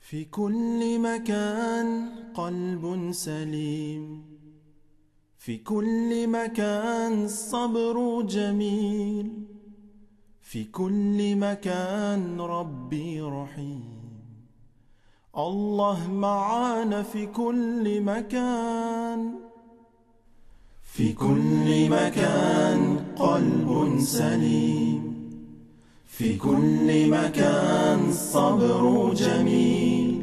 في كل مكان قلب سليم، في كل مكان الصبر جميل، في كل مكان ربي رحيم. الله معانا في كل مكان، في كل مكان قلب سليم، في كل مكان الصبر جميل،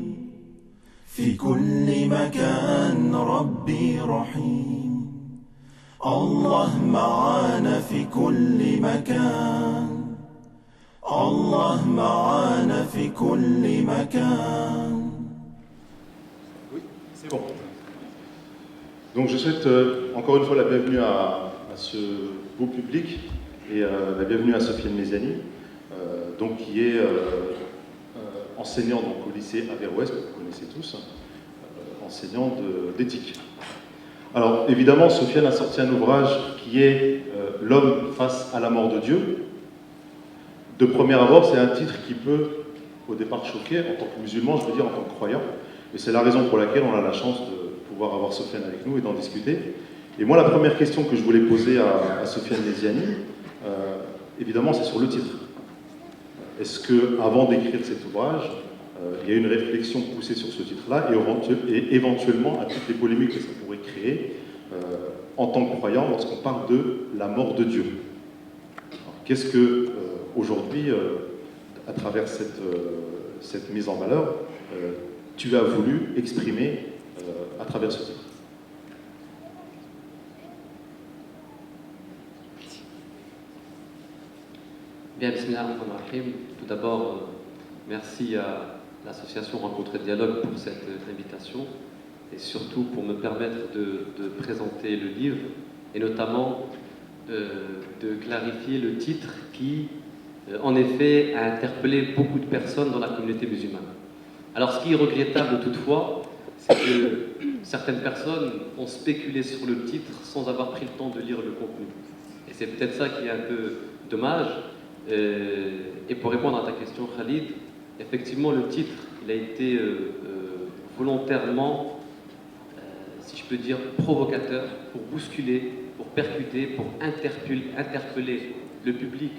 في كل مكان ربي رحيم. الله معانا في كل مكان، الله معانا في كل مكان. Oui, c'est bon. Donc je souhaite encore une fois la bienvenue à ce beau public et la bienvenue à Sofiane Meziani, donc, qui est enseignant donc, au lycée Averroès, que vous connaissez tous, enseignant d'éthique. Alors évidemment, Sofiane a sorti un ouvrage qui est L'homme face à la mort de Dieu. De premier abord, c'est un titre qui peut au départ choquer en tant que musulman, je veux dire en tant que croyant, et c'est la raison pour laquelle on a la chance de pouvoir avoir Sofiane avec nous et d'en discuter. Et moi, la première question que je voulais poser à Sofiane Meziani, évidemment, c'est sur le titre. Est-ce qu'avant d'écrire cet ouvrage, il y a une réflexion poussée sur ce titre-là et éventuellement à toutes les polémiques que ça pourrait créer en tant que croyant lorsqu'on parle de la mort de Dieu? Qu'est-ce que, aujourd'hui, à travers cette mise en valeur, tu as voulu exprimer à travers ce titre? Bien, bismillahirrahmanirrahim. Tout d'abord, merci à l'association Rencontre et Dialogue pour cette invitation et surtout pour me permettre de présenter le livre et notamment de clarifier le titre qui, en effet, a interpellé beaucoup de personnes dans la communauté musulmane. Alors, ce qui est regrettable toutefois, c'est que certaines personnes ont spéculé sur le titre sans avoir pris le temps de lire le contenu. Et c'est peut-être ça qui est un peu dommage. Et pour répondre à ta question, Khalid, effectivement, le titre, il a été volontairement, si je peux dire, provocateur pour bousculer, pour percuter, pour interpeller le public,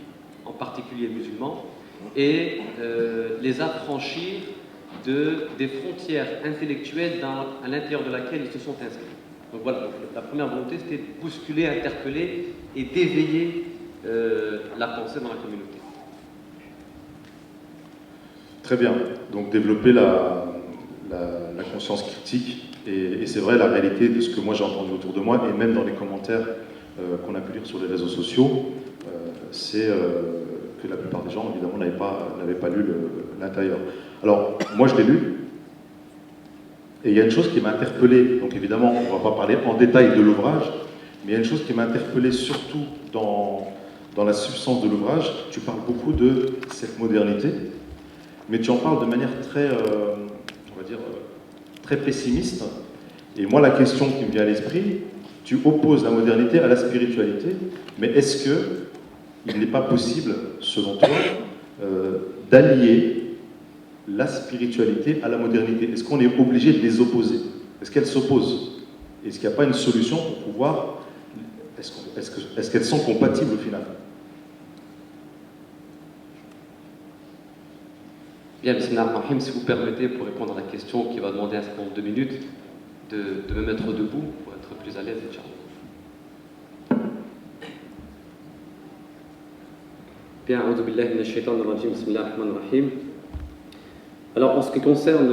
en particulier musulman, et les affranchir des frontières intellectuelles à l'intérieur de laquelle ils se sont inscrits. Donc voilà, la première volonté, c'était de bousculer, interpeller et d'éveiller la pensée dans la communauté. Très bien. Donc développer la conscience critique et c'est vrai la réalité de ce que moi j'ai entendu autour de moi et même dans les commentaires qu'on a pu lire sur les réseaux sociaux, c'est que la plupart des gens évidemment n'avaient pas lu l'intérieur. Alors moi je l'ai lu et il y a une chose qui m'a interpellé. Donc évidemment on ne va pas parler en détail de l'ouvrage, mais il y a une chose qui m'a interpellé surtout dans la substance de l'ouvrage. Tu parles beaucoup de cette modernité, mais tu en parles de manière très, on va dire, très pessimiste. Et moi, la question qui me vient à l'esprit, tu opposes la modernité à la spiritualité, mais est-ce qu'il n'est pas possible, selon toi, d'allier la spiritualité à la modernité? Est-ce qu'on est obligé de les opposer? Est-ce qu'elles s'opposent? Est-ce qu'il n'y a pas une solution pour pouvoir... Est-ce qu'elles sont compatibles au final? Bien, bismillahirrahmanirrahim, si vous permettez, pour répondre à la question qui va demander un certain nombre de minutes, de me mettre debout pour être plus à l'aise, Inch'Allah. Bien, a'udhu billahi minash shaitanir rajim, bismillahirrahmanirrahim. Alors, en ce qui concerne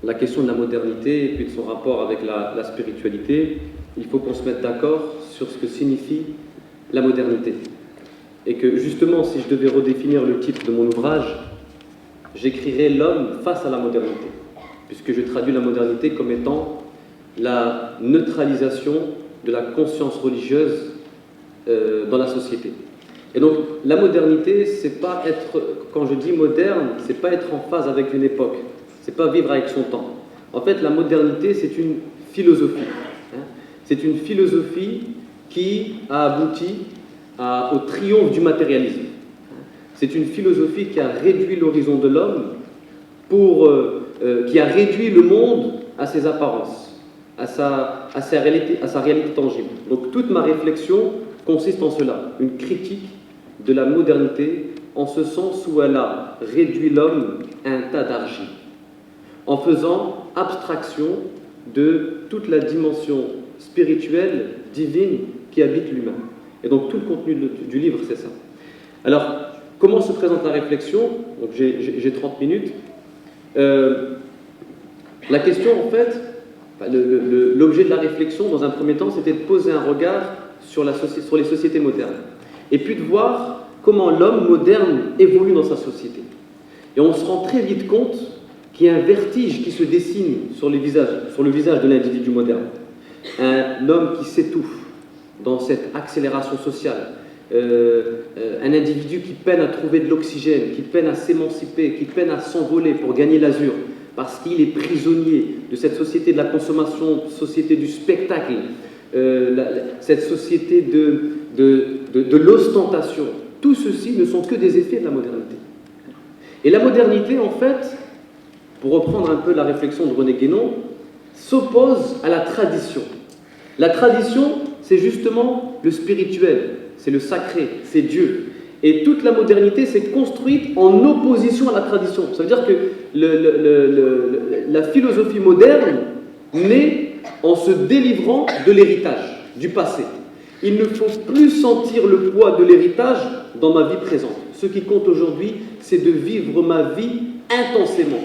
la question de la modernité et puis de son rapport avec la spiritualité, il faut qu'on se mette d'accord sur ce que signifie la modernité. Et que justement, si je devais redéfinir le titre de mon ouvrage, j'écrirais l'homme face à la modernité, puisque je traduis la modernité comme étant la neutralisation de la conscience religieuse dans la société. Et donc, la modernité, c'est pas être, quand je dis moderne, c'est pas être en phase avec une époque, c'est pas vivre avec son temps. En fait, la modernité, c'est une philosophie. C'est une philosophie qui a abouti au triomphe du matérialisme. C'est une philosophie qui a réduit l'horizon de l'homme qui a réduit le monde à ses apparences, à sa réalité tangible. Donc toute ma réflexion consiste en cela, une critique de la modernité, en ce sens où elle a réduit l'homme à un tas d'argile, en faisant abstraction de toute la dimension spirituelle, divine, qui habite l'humain. Et donc tout le contenu du livre, c'est ça. Alors, comment se présente la réflexion? Donc j'ai 30 minutes. La question, en fait, l'objet de la réflexion, dans un premier temps, c'était de poser un regard sur les sociétés modernes. Et puis de voir comment l'homme moderne évolue dans sa société. Et on se rend très vite compte qu'il y a un vertige qui se dessine sur le visage de l'individu moderne. Un homme qui s'étouffe dans cette accélération sociale. Un individu qui peine à trouver de l'oxygène, qui peine à s'émanciper, qui peine à s'envoler pour gagner l'azur, parce qu'il est prisonnier de cette société de la consommation, société du spectacle, cette société de l'ostentation. Tout ceci ne sont que des effets de la modernité. Et la modernité, en fait, pour reprendre un peu la réflexion de René Guénon, s'oppose à la tradition. La tradition, c'est justement le spirituel, c'est le sacré, c'est Dieu. Et toute la modernité s'est construite en opposition à la tradition. Ça veut dire que la philosophie moderne naît en se délivrant de l'héritage, du passé. Il ne faut plus sentir le poids de l'héritage dans ma vie présente. Ce qui compte aujourd'hui, c'est de vivre ma vie intensément.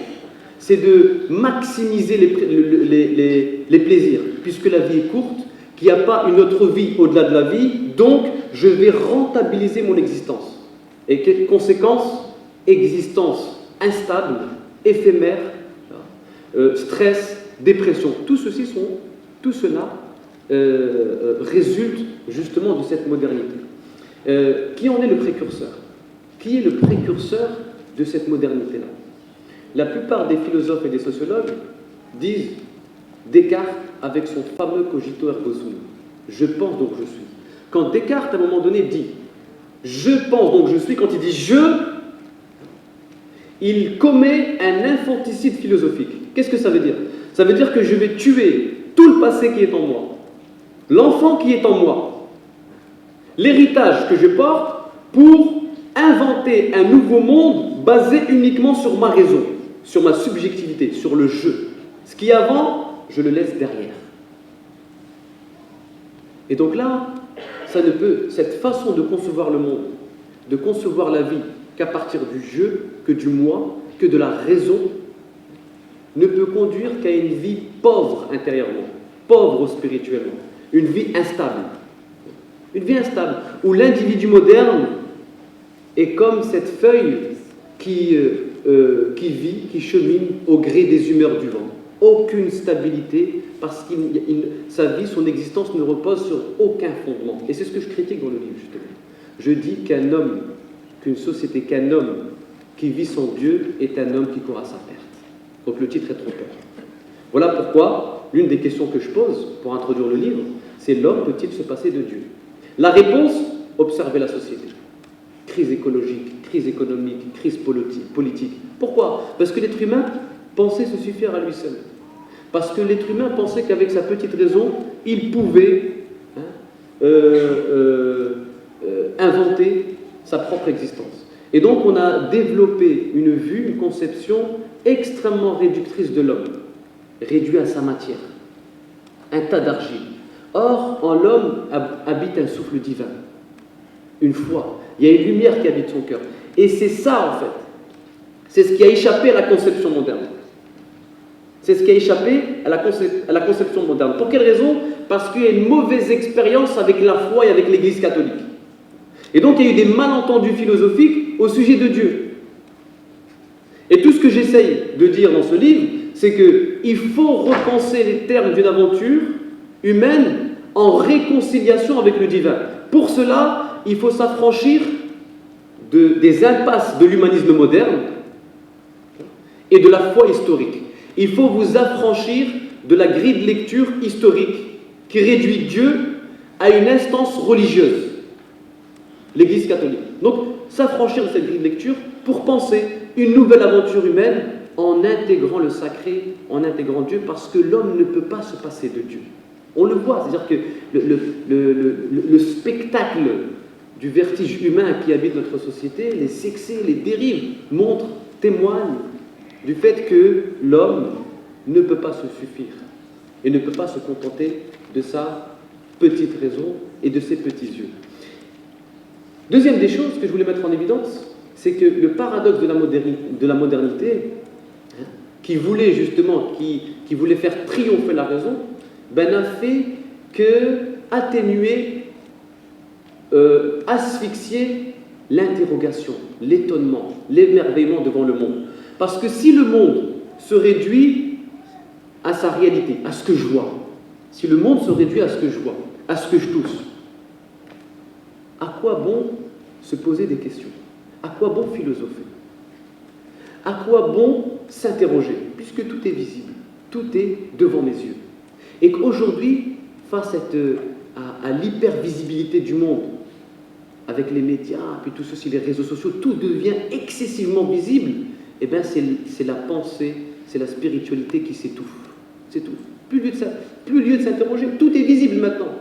C'est de maximiser les plaisirs, puisque la vie est courte, qu'il n'y a pas une autre vie au-delà de la vie, donc je vais rentabiliser mon existence. Et quelle conséquence? Existence instable, éphémère, stress, dépression. Tout cela résulte justement de cette modernité. Qui en est le précurseur? Qui est le précurseur de cette modernité-là? La plupart des philosophes et des sociologues disent Descartes avec son fameux cogito ergo sum. Je pense donc je suis. Quand Descartes, à un moment donné, dit je pense donc je suis, quand il dit je, il commet un infanticide philosophique. Qu'est-ce que ça veut dire? Ça veut dire que je vais tuer tout le passé qui est en moi, l'enfant qui est en moi, l'héritage que je porte pour inventer un nouveau monde basé uniquement sur ma raison, sur ma subjectivité, sur le jeu. Ce qui est avant, je le laisse derrière. Et donc là, cette façon de concevoir le monde, de concevoir la vie qu'à partir du jeu, que du moi, que de la raison, ne peut conduire qu'à une vie pauvre intérieurement, pauvre spirituellement, une vie instable. Une vie instable, où l'individu moderne est comme cette feuille qui vit, qui chemine au gré des humeurs du vent. Aucune stabilité, parce que sa vie, son existence ne repose sur aucun fondement. Et c'est ce que je critique dans le livre, justement. Je dis qu'un homme qui vit sans Dieu est un homme qui court à sa perte. Donc le titre est trompeur. Voilà pourquoi, l'une des questions que je pose pour introduire le livre, c'est l'homme peut-il se passer de Dieu? La réponse, observez la société. Crise écologique, crise économique, crise politique. Pourquoi? Parce que l'être humain pensait se suffire à lui seul. Parce que l'être humain pensait qu'avec sa petite raison, il pouvait inventer sa propre existence. Et donc on a développé une vue, une conception extrêmement réductrice de l'homme, réduit à sa matière, un tas d'argile. Or, en l'homme habite un souffle divin, une foi. Il y a une lumière qui habite son cœur. Et c'est ça, en fait. C'est ce qui a échappé à la conception moderne. C'est ce qui a échappé à la conception moderne. Pour quelle raison? Parce qu'il y a une mauvaise expérience avec la foi et avec l'Église catholique. Et donc, il y a eu des malentendus philosophiques au sujet de Dieu. Et tout ce que j'essaye de dire dans ce livre, c'est qu'il faut repenser les termes d'une aventure humaine en réconciliation avec le divin. Pour cela, il faut s'affranchir des impasses de l'humanisme moderne et de la foi historique. Il faut vous affranchir de la grille de lecture historique qui réduit Dieu à une instance religieuse, l'Église catholique. Donc, s'affranchir de cette grille de lecture pour penser une nouvelle aventure humaine en intégrant le sacré, en intégrant Dieu, parce que l'homme ne peut pas se passer de Dieu. On le voit, c'est-à-dire que le spectacle du vertige humain qui habite notre société, les excès, les dérives, montrent, témoignent du fait que l'homme ne peut pas se suffire et ne peut pas se contenter de sa petite raison et de ses petits yeux. Deuxième des choses que je voulais mettre en évidence, c'est que le paradoxe de la modernité, qui voulait justement, qui voulait faire triompher la raison, n'a fait que atténuer, asphyxier l'interrogation, l'étonnement, l'émerveillement devant le monde. Parce que si le monde se réduit à sa réalité, à ce que je vois, si le monde se réduit à ce que je vois, à ce que je touche, à quoi bon se poser des questions? À quoi bon philosopher? À quoi bon s'interroger? Puisque tout est visible, tout est devant mes yeux. Et qu'aujourd'hui, face à l'hypervisibilité du monde, avec les médias, puis tout ceci, les réseaux sociaux, tout devient excessivement visible, eh bien c'est la pensée, c'est la spiritualité qui s'étouffe. S'étouffe. Plus lieu de s'interroger, tout est visible maintenant.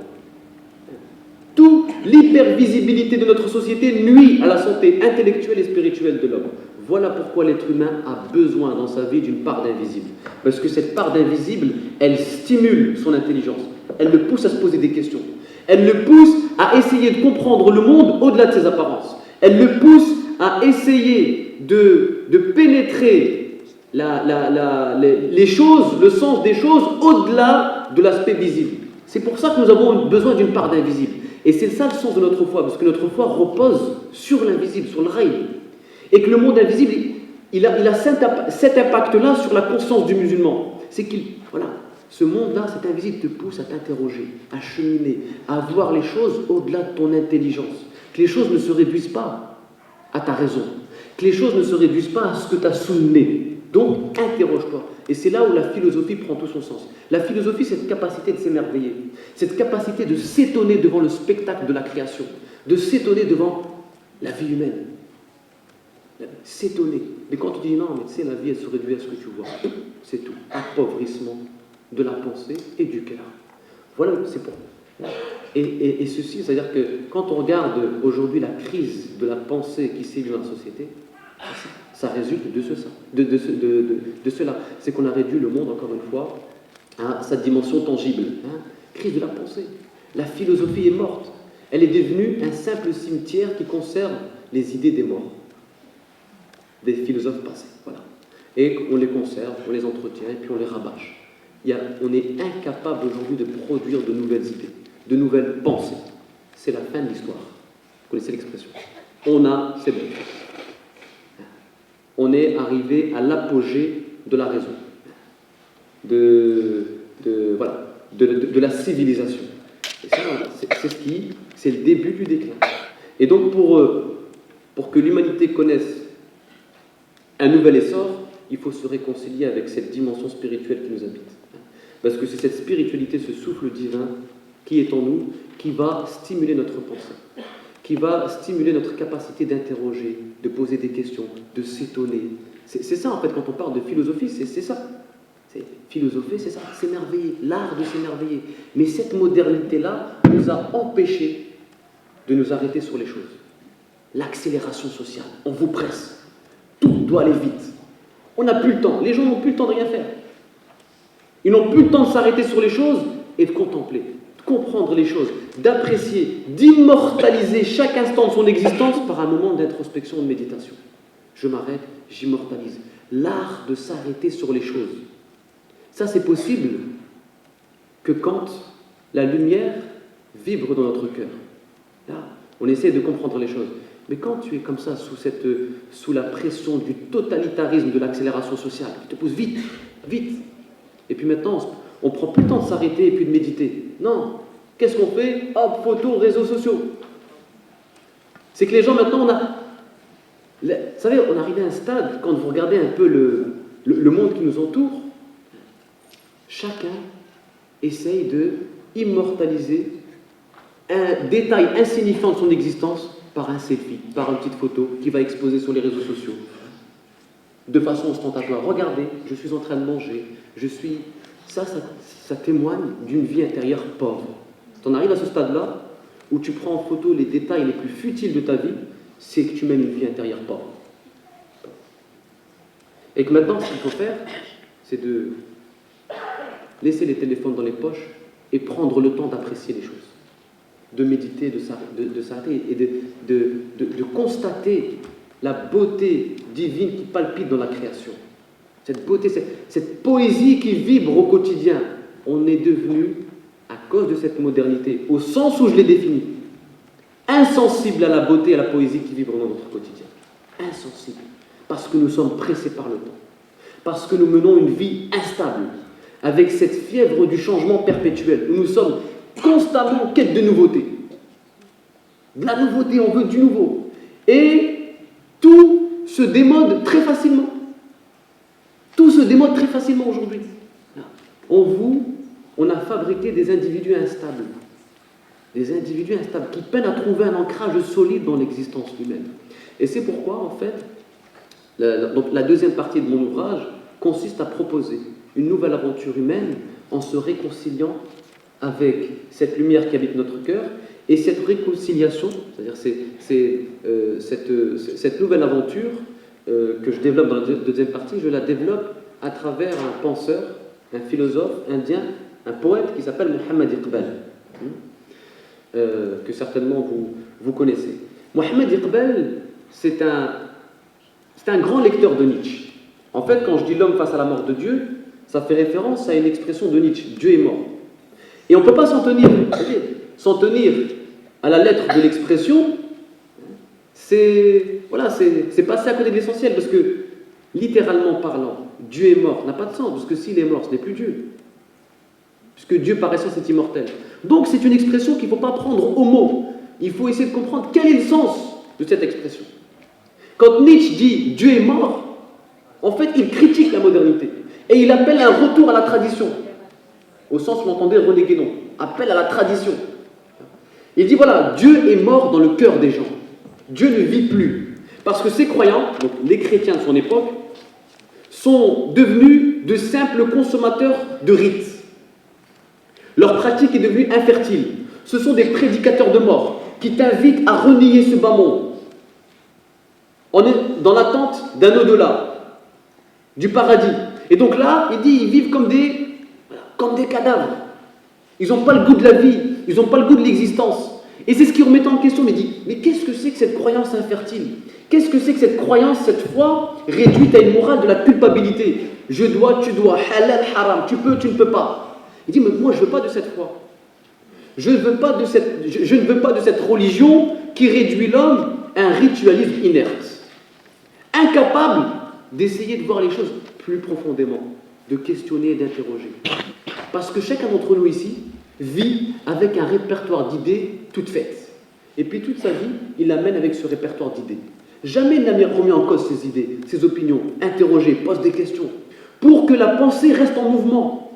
Toute l'hypervisibilité de notre société nuit à la santé intellectuelle et spirituelle de l'homme. Voilà pourquoi l'être humain a besoin dans sa vie d'une part d'invisible. Parce que cette part d'invisible, elle stimule son intelligence. Elle le pousse à se poser des questions. Elle le pousse à essayer de comprendre le monde au-delà de ses apparences. Elle le pousse à essayer de pénétrer les choses, le sens des choses au-delà de l'aspect visible. C'est pour ça que nous avons besoin d'une part d'invisible. Et c'est ça le sens de notre foi, parce que notre foi repose sur l'invisible, sur le rail. Et que le monde invisible, il a cet impact-là sur la conscience du musulman. C'est qu'il, voilà, ce monde-là, cet invisible te pousse à t'interroger, à cheminer, à voir les choses au-delà de ton intelligence. Que les choses ne se réduisent pas à ta raison. Que les choses ne se réduisent pas à ce que tu as sous le nez. Donc, interroge-toi. Et c'est là où la philosophie prend tout son sens. La philosophie, c'est cette capacité de s'émerveiller, cette capacité de s'étonner devant le spectacle de la création, de s'étonner devant la vie humaine. S'étonner. Mais quand tu dis non, mais tu sais, la vie, elle se réduit à ce que tu vois. C'est tout. Appauvrissement de la pensée et du cœur. Voilà, c'est pour. Et ceci, c'est-à-dire que quand on regarde aujourd'hui la crise de la pensée qui sévit dans la société, ça résulte de cela. C'est qu'on a réduit le monde, encore une fois, à sa dimension tangible. Crise de la pensée. La philosophie est morte. Elle est devenue un simple cimetière qui conserve les idées des morts, des philosophes passés. Voilà. Et on les conserve, on les entretient, et puis on les rabâche. On est incapable aujourd'hui de produire de nouvelles idées, de nouvelles pensées. C'est la fin de l'histoire. Vous connaissez l'expression. C'est bon. On est arrivé à l'apogée de la raison, de la civilisation. Et ça, c'est le début du déclin. Et donc, pour que l'humanité connaisse un nouvel essor, il faut se réconcilier avec cette dimension spirituelle qui nous habite. Parce que c'est cette spiritualité, ce souffle divin qui est en nous, qui va stimuler notre pensée, qui va stimuler notre capacité d'interroger, de poser des questions, de s'étonner. C'est ça, en fait, quand on parle de philosophie, c'est ça. Philosopher, c'est ça, s'émerveiller, l'art de s'émerveiller. Mais cette modernité-là nous a empêchés de nous arrêter sur les choses. L'accélération sociale, on vous presse. Tout doit aller vite. On n'a plus le temps. Les gens n'ont plus le temps de rien faire. Ils n'ont plus le temps de s'arrêter sur les choses et de contempler, de comprendre les choses, d'apprécier, d'immortaliser chaque instant de son existence par un moment d'introspection, de méditation. Je m'arrête, j'immortalise. L'art de s'arrêter sur les choses. Ça, c'est possible que quand la lumière vibre dans notre cœur. Là, on essaie de comprendre les choses. Mais quand tu es comme ça, sous la pression du totalitarisme de l'accélération sociale, qui te pousse vite, vite, et puis maintenant, on ne prend plus le temps de s'arrêter et puis de méditer. Non. Qu'est-ce qu'on fait? Hop, photos, réseaux sociaux. C'est que les gens, maintenant, vous savez, on arrive à un stade, quand vous regardez un peu le monde qui nous entoure, chacun essaye de immortaliser un détail insignifiant de son existence par un selfie, par une petite photo qui va exposer sur les réseaux sociaux. de façon ostentatoire. Regardez, je suis en train de manger, ça témoigne d'une vie intérieure pauvre. Tu en arrives à ce stade-là, où tu prends en photo les détails les plus futiles de ta vie, c'est que tu mènes une vie intérieure pauvre. Et que maintenant, ce qu'il faut faire, c'est de laisser les téléphones dans les poches et prendre le temps d'apprécier les choses, de méditer, de s'arrêter et de constater la beauté divine qui palpite dans la création. Cette beauté, cette poésie qui vibre au quotidien. On est devenu, à cause de cette modernité, au sens où je l'ai défini, insensible à la beauté et à la poésie qui vibre dans notre quotidien. Insensible. Parce que nous sommes pressés par le temps. Parce que nous menons une vie instable, avec cette fièvre du changement perpétuel, où nous sommes constamment en quête de nouveauté. De la nouveauté, on veut du nouveau. Et tout se démode très facilement. Tout se démode très facilement aujourd'hui. On a fabriqué des individus instables. Des individus instables qui peinent à trouver un ancrage solide dans l'existence humaine. Et c'est pourquoi, en fait, donc la deuxième partie de mon ouvrage consiste à proposer une nouvelle aventure humaine en se réconciliant avec cette lumière qui habite notre cœur. Et cette réconciliation, c'est-à-dire cette nouvelle aventure que je développe dans la deuxième partie, je la développe à travers un penseur, un philosophe indien, un poète qui s'appelle Mohammed Iqbal, que certainement vous connaissez. Mohammed Iqbal, c'est un grand lecteur de Nietzsche. En fait, quand je dis l'homme face à la mort de Dieu, ça fait référence à une expression de Nietzsche, Dieu est mort. Et on ne peut pas s'en tenir à la lettre de l'expression, c'est passer à côté de l'essentiel, parce que, littéralement parlant, Dieu est mort n'a pas de sens, parce que s'il est mort, ce n'est plus Dieu. Puisque Dieu, par essence, est immortel. Donc, c'est une expression qu'il ne faut pas prendre au mot. Il faut essayer de comprendre quel est le sens de cette expression. Quand Nietzsche dit « Dieu est mort », en fait, il critique la modernité. Et il appelle à un retour à la tradition. Au sens où on entendait René Guénon. Appel à la tradition. Il dit voilà, Dieu est mort dans le cœur des gens. Dieu ne vit plus. Parce que ces croyants, donc les chrétiens de son époque, sont devenus de simples consommateurs de rites. Leur pratique est devenue infertile. Ce sont des prédicateurs de mort qui t'invitent à renier ce bas monde. On est dans l'attente d'un au-delà, du paradis. Et donc là, il dit, ils vivent comme des cadavres. Ils n'ont pas le goût de la vie, ils n'ont pas le goût de l'existence. Et c'est ce qui remet en question, mais dit, mais qu'est-ce que c'est que cette croyance infertile? Qu'est-ce que c'est que cette croyance, cette foi, réduite à une morale de la culpabilité? Je dois, tu dois, halal, haram, tu peux, tu ne peux pas. Il dit, mais moi je ne veux pas de cette foi. Je ne veux pas de cette religion qui réduit l'homme à un ritualisme inerte. Incapable d'essayer de voir les choses plus profondément, de questionner et d'interroger. Parce que chacun d'entre nous ici vit avec un répertoire d'idées toutes faites. Et puis toute sa vie, il l'amène avec ce répertoire d'idées. Jamais il n'a remis en cause ses idées, ses opinions, interrogé, pose des questions, pour que la pensée reste en mouvement,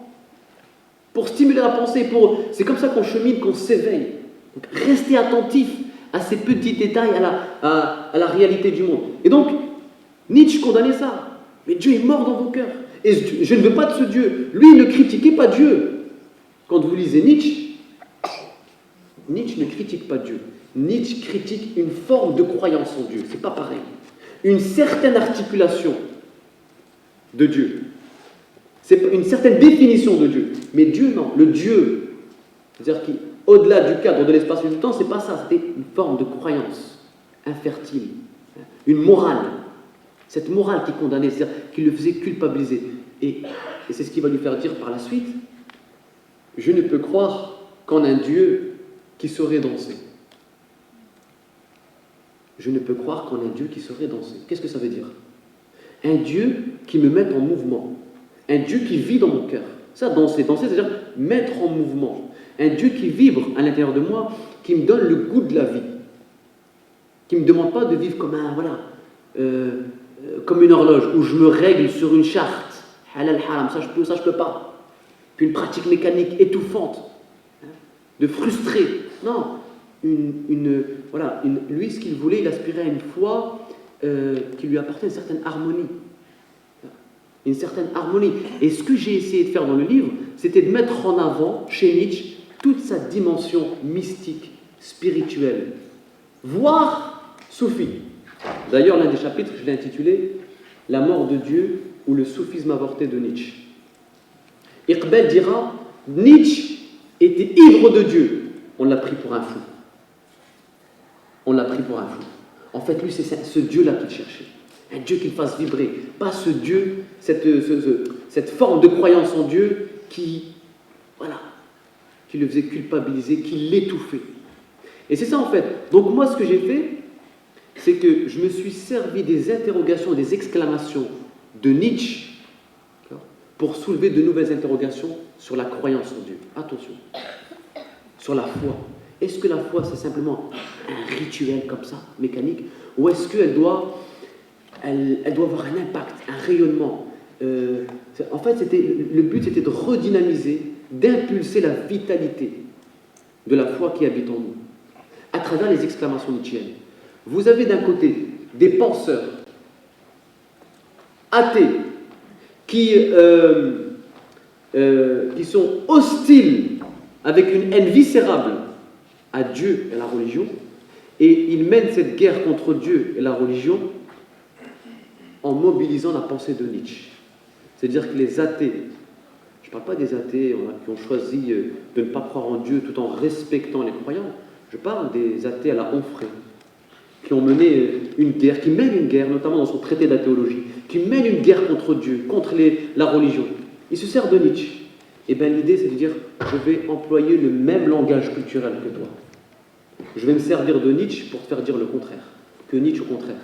pour stimuler la pensée. C'est comme ça qu'on chemine, qu'on s'éveille. Donc, restez attentif à ces petits détails, à la réalité du monde. Et donc, Nietzsche condamnait ça. Mais Dieu est mort dans vos cœurs. Et je ne veux pas de ce Dieu. Lui, ne critiquez pas Dieu. Quand vous lisez Nietzsche, Nietzsche ne critique pas Dieu. Nietzsche critique une forme de croyance en Dieu. C'est pas pareil. Une certaine articulation de Dieu. C'est une certaine définition de Dieu. Mais Dieu, non. Le Dieu, c'est-à-dire qu'au-delà du cadre de l'espace et du temps, c'est pas ça. C'était une forme de croyance infertile. Une morale. Cette morale qui condamnait, c'est-à-dire qui le faisait culpabiliser. Et c'est ce qui va lui faire dire par la suite, je ne peux croire qu'en un Dieu qui saurait danser. Je ne peux croire qu'en un Dieu qui saurait danser. Qu'est-ce que ça veut dire? Un Dieu qui me mette en mouvement. Un Dieu qui vit dans mon cœur. Ça, danser, c'est-à-dire mettre en mouvement. Un Dieu qui vibre à l'intérieur de moi, qui me donne le goût de la vie. Qui ne me demande pas de vivre comme comme une horloge, où je me règle sur une charte. Halal, haram, ça je peux pas. Puis une pratique mécanique étouffante, de frustrer. Non, lui, ce qu'il voulait, il aspirait à une foi qui lui apportait une certaine harmonie. une certaine harmonie. Et ce que j'ai essayé de faire dans le livre, c'était de mettre en avant, chez Nietzsche, toute sa dimension mystique, spirituelle, voire soufie. D'ailleurs, l'un des chapitres, je l'ai intitulé « La mort de Dieu ou le soufisme avorté de Nietzsche ». Iqbal dira « Nietzsche était ivre de Dieu ». On l'a pris pour un fou. On l'a pris pour un fou. En fait, lui, c'est ce Dieu-là qu'il cherchait. Un Dieu qui le fasse vibrer. Pas ce Dieu, cette forme de croyance en Dieu qui le faisait culpabiliser, qui l'étouffait. Et c'est ça, en fait. Donc, moi, ce que j'ai fait, c'est que je me suis servi des interrogations, des exclamations de Nietzsche pour soulever de nouvelles interrogations sur la croyance en Dieu. Attention. Sur la foi. Est-ce que la foi, c'est simplement un rituel comme ça, mécanique, ou est-ce qu'elle doit avoir un impact, un rayonnement? En fait, le but, c'était de redynamiser, d'impulser la vitalité de la foi qui habite en nous, à travers les exclamations nietzschéennes. Vous avez d'un côté des penseurs athées qui sont hostiles avec une haine viscérable à Dieu et à la religion, et ils mènent cette guerre contre Dieu et la religion en mobilisant la pensée de Nietzsche. C'est-à-dire que les athées, je ne parle pas des athées qui ont choisi de ne pas croire en Dieu tout en respectant les croyants, je parle des athées à la Onfray, qui ont mené une guerre, qui mènent une guerre, notamment dans son traité de la théologie, qui mènent une guerre contre Dieu, contre la religion. Il se sert de Nietzsche. Et bien l'idée, c'est de dire, je vais employer le même langage culturel que toi. Je vais me servir de Nietzsche pour te faire dire le contraire. Que Nietzsche, au contraire,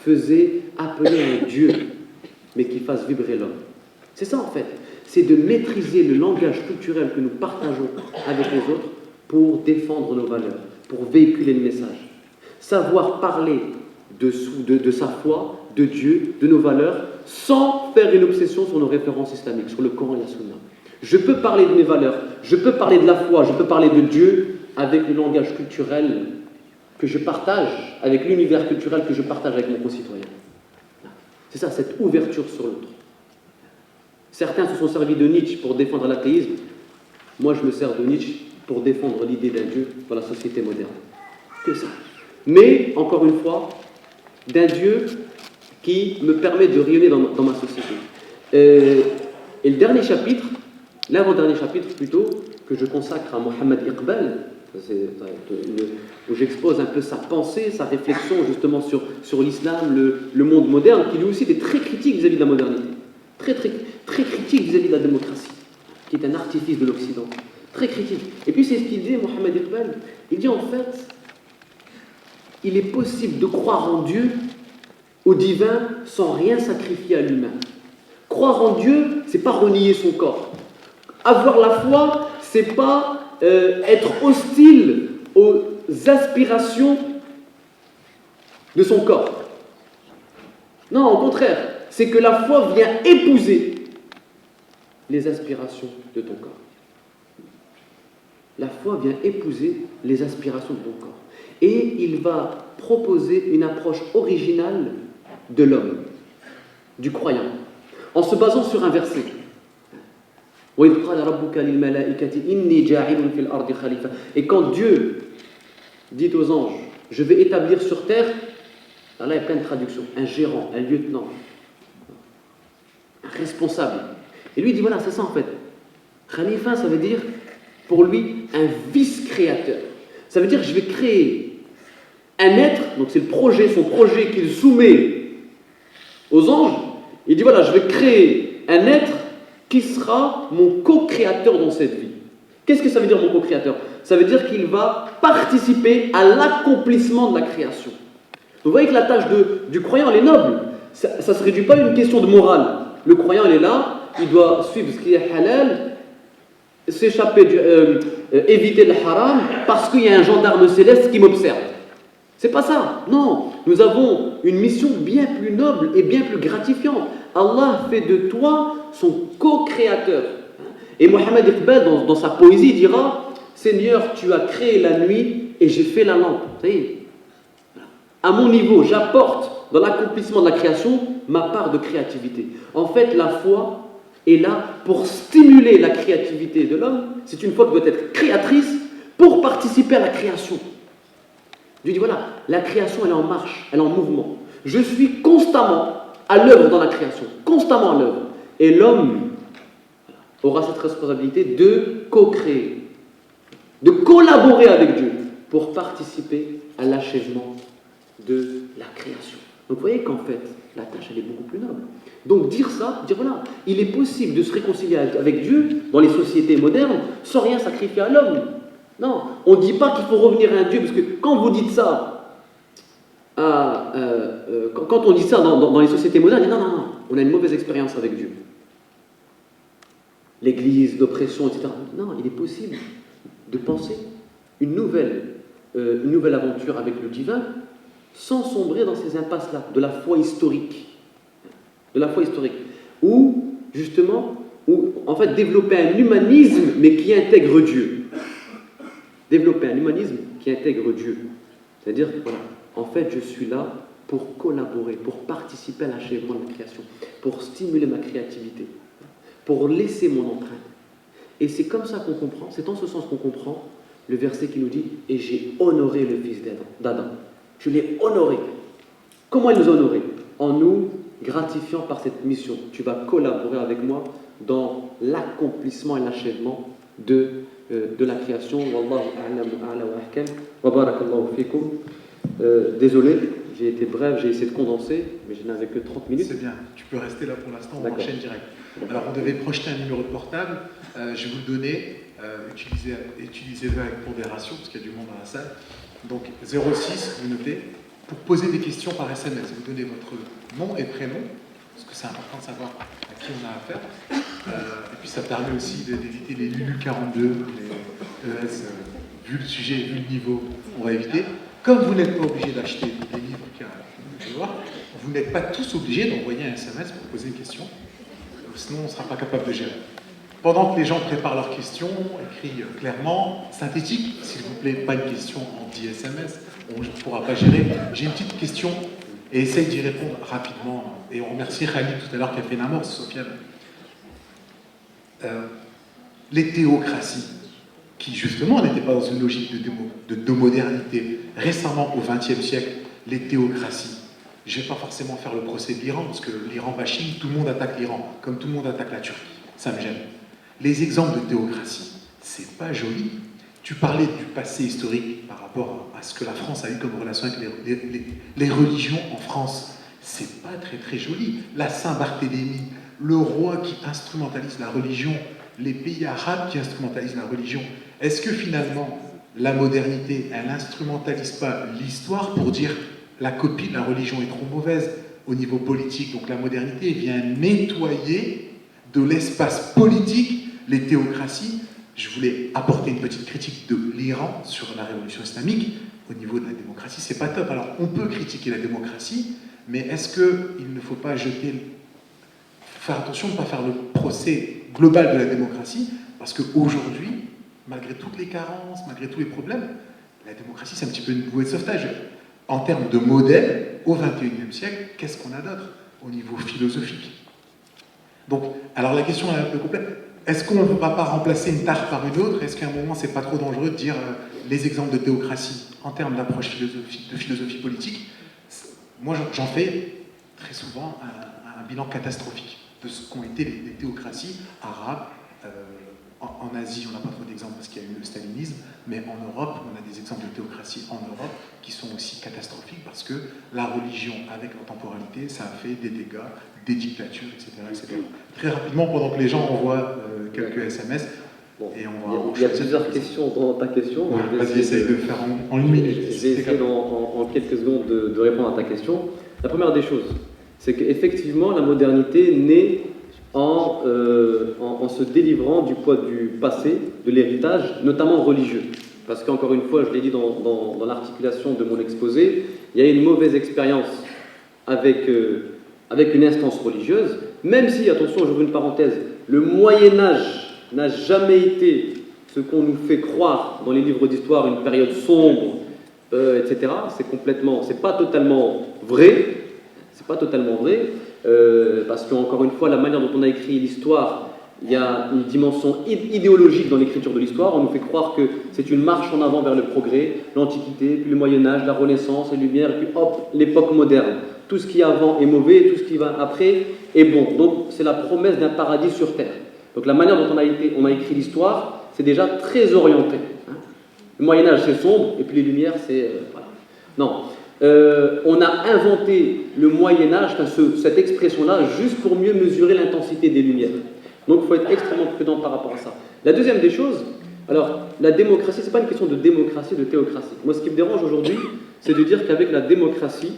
faisait appeler un Dieu, mais qui fasse vibrer l'homme. C'est ça, en fait. C'est de maîtriser le langage culturel que nous partageons avec les autres pour défendre nos valeurs, pour véhiculer le message. Savoir parler de sa foi, de Dieu, de nos valeurs, sans faire une obsession sur nos références islamiques, sur le Coran et la Sunna. Je peux parler de mes valeurs, je peux parler de la foi, je peux parler de Dieu avec le langage culturel que je partage, avec l'univers culturel que je partage avec mon concitoyen. C'est ça, cette ouverture sur l'autre. Certains se sont servis de Nietzsche pour défendre l'athéisme. Moi, je me sers de Nietzsche pour défendre l'idée d'un Dieu dans la société moderne. Que ça. Mais, encore une fois, d'un Dieu qui me permet de rayonner dans ma société. Et le dernier chapitre, l'avant-dernier chapitre plutôt, que je consacre à Mohammed Iqbal, où j'expose un peu sa pensée, sa réflexion justement sur l'islam, le monde moderne, qui lui aussi était très critique vis-à-vis de la modernité, très critique vis-à-vis de la démocratie, qui est un artifice de l'Occident, très critique. Et puis c'est ce qu'il dit, Mohammed Iqbal, il dit en fait, il est possible de croire en Dieu, au divin, sans rien sacrifier à l'humain. Croire en Dieu, c'est pas renier son corps. Avoir la foi, c'est pas être hostile aux aspirations de son corps. Non, au contraire, c'est que la foi vient épouser les aspirations de ton corps. La foi vient épouser les aspirations de ton corps. Et il va proposer une approche originale de l'homme, du croyant, en se basant sur un verset. Et quand Dieu dit aux anges, je vais établir sur terre, là il y a plein de traductions, un gérant, un lieutenant, un responsable. Et lui il dit voilà, c'est ça en fait. Khalifa, ça veut dire pour lui un vice-créateur. Ça veut dire je vais créer un être, donc c'est son projet qu'il soumet aux anges. Il dit voilà, je vais créer un être qui sera mon co-créateur dans cette vie. Qu'est-ce que ça veut dire mon co-créateur? Ça veut dire qu'il va participer à l'accomplissement de la création. Vous voyez que la tâche du croyant, elle est noble. Ça ne se réduit pas à une question de morale. Le croyant, il est là, il doit suivre ce qui est halal, s'échapper, éviter le haram, parce qu'il y a un gendarme céleste qui m'observe. C'est pas ça. Non, nous avons une mission bien plus noble et bien plus gratifiante. Allah fait de toi son co-créateur. Et Mohammed Iqbal, dans sa poésie, dira « Seigneur, tu as créé la nuit et j'ai fait la lampe. » Ça y est. À mon niveau, j'apporte dans l'accomplissement de la création ma part de créativité. En fait, la foi est là pour stimuler la créativité de l'homme. C'est une foi qui doit être créatrice pour participer à la création. Dieu dit voilà, la création elle est en marche, elle est en mouvement. Je suis constamment à l'œuvre dans la création, constamment à l'œuvre. Et l'homme aura cette responsabilité de co-créer, de collaborer avec Dieu pour participer à l'achèvement de la création. Donc vous voyez qu'en fait, la tâche elle est beaucoup plus noble. Donc dire ça, dire voilà, il est possible de se réconcilier avec Dieu dans les sociétés modernes sans rien sacrifier à l'homme. Non, on ne dit pas qu'il faut revenir à un Dieu, parce que quand vous dites ça, quand on dit ça dans les sociétés modernes, on dit non, on a une mauvaise expérience avec Dieu. L'Église, l'oppression, etc. Non, il est possible de penser une nouvelle aventure avec le divin sans sombrer dans ces impasses-là, de la foi historique. De la foi historique. Ou, justement, en fait, développer un humanisme, mais qui intègre Dieu. Développer un humanisme qui intègre Dieu. C'est-à-dire, voilà, en fait, je suis là pour collaborer, pour participer à l'achèvement de la création, pour stimuler ma créativité, pour laisser mon empreinte. Et c'est comme ça qu'on comprend, c'est en ce sens qu'on comprend le verset qui nous dit « Et j'ai honoré le fils d'Adam ». Je l'ai honoré. Comment il nous a honoré? En nous gratifiant par cette mission. Tu vas collaborer avec moi dans l'accomplissement et l'achèvement de la création. Wallahu a'lam wa ahkam. Wa barakallahu fikum. Désolé, j'ai été bref, j'ai essayé de condenser, mais je n'avais que 30 minutes. C'est bien, tu peux rester là pour l'instant, on enchaîne direct. Alors on devait projeter un numéro de portable, je vais vous le donner, utilisez-le avec pondération, parce qu'il y a du monde dans la salle. Donc 06, vous notez, pour poser des questions par SMS, vous donnez votre nom et prénom, parce que c'est important de savoir à qui on a affaire. Et puis ça permet aussi d'éviter les Lulu 42, les ES, vu le sujet, vu le niveau, on va éviter. Comme vous n'êtes pas obligé d'acheter des livres qu'il y a à voir, vous n'êtes pas tous obligés d'envoyer un SMS pour poser une question, sinon on ne sera pas capable de gérer. Pendant que les gens préparent leurs questions, écrits clairement, synthétique, s'il vous plaît, pas une question en 10 SMS, on ne pourra pas gérer. J'ai une petite question et essaye d'y répondre rapidement. Et on remercie Khalid tout à l'heure qui a fait une amorce, Sofiane. Les théocraties, qui justement n'étaient pas dans une logique de modernité. Récemment, au XXe siècle, les théocraties. Je ne vais pas forcément faire le procès de l'Iran, parce que l'Iran bashing, tout le monde attaque l'Iran, comme tout le monde attaque la Turquie. Ça me gêne. Les exemples de théocratie, c'est pas joli. Tu parlais du passé historique par rapport à ce que la France a eu comme relation avec les religions en France. C'est pas très très joli. La Saint-Barthélemy, le roi qui instrumentalise la religion, les pays arabes qui instrumentalisent la religion. Est-ce que finalement, la modernité, elle n'instrumentalise pas l'histoire pour dire la copie de la religion est trop mauvaise au niveau politique? Donc la modernité vient nettoyer de l'espace politique les théocraties. Je voulais apporter une petite critique de l'Iran sur la révolution islamique. Au niveau de la démocratie, c'est pas top. Alors on peut critiquer la démocratie, mais est-ce qu'il ne faut pas faire attention de ne pas faire le procès global de la démocratie, parce qu'aujourd'hui, malgré toutes les carences, malgré tous les problèmes, la démocratie, c'est un petit peu une bouée de sauvetage. En termes de modèle, au XXIe siècle, qu'est-ce qu'on a d'autre au niveau philosophique? Donc, alors la question est un peu complète. Est-ce qu'on ne va pas remplacer une tare par une autre? Est-ce qu'à un moment, c'est pas trop dangereux de dire les exemples de théocratie en termes d'approche philosophique, de philosophie politique? Moi, j'en fais très souvent un bilan catastrophique de ce qu'ont été les théocraties arabes. En Asie, on n'a pas trop d'exemples parce qu'il y a eu le stalinisme, mais en Europe, on a des exemples de théocratie en Europe qui sont aussi catastrophiques parce que la religion, avec la temporalité, ça a fait des dégâts, des dictatures, etc. etc. Très rapidement, pendant que les gens envoient quelques SMS, bon, et il y a plusieurs questions dans ta question. Ouais, vas-y, essaye de faire en une minute. Je vais essayer en quelques secondes de répondre à ta question. La première des choses, c'est qu'effectivement, la modernité naît en se délivrant du poids du passé, de l'héritage, notamment religieux. Parce qu'encore une fois, je l'ai dit dans l'articulation de mon exposé, il y a une mauvaise expérience avec une instance religieuse, même si, attention, j'ouvre une parenthèse, le Moyen-Âge n'a jamais été ce qu'on nous fait croire dans les livres d'histoire, une période sombre, etc. C'est pas totalement vrai. C'est pas totalement vrai. parce qu'encore une fois, la manière dont on a écrit l'histoire, il y a une dimension idéologique dans l'écriture de l'histoire. On nous fait croire que c'est une marche en avant vers le progrès, l'Antiquité, puis le Moyen-Âge, la Renaissance, les Lumières, et puis hop, l'époque moderne. Tout ce qui est avant est mauvais, tout ce qui va après est bon. Donc c'est la promesse d'un paradis sur terre. Donc la manière dont on a écrit l'histoire, c'est déjà très orienté. Le Moyen-Âge, c'est sombre, et puis les Lumières, c'est... voilà. Non. On a inventé le Moyen-Âge, cette expression-là, juste pour mieux mesurer l'intensité des Lumières. Donc il faut être extrêmement prudent par rapport à ça. La deuxième des choses, alors la démocratie, ce n'est pas une question de démocratie, de théocratie. Moi, ce qui me dérange aujourd'hui, c'est de dire qu'avec la démocratie,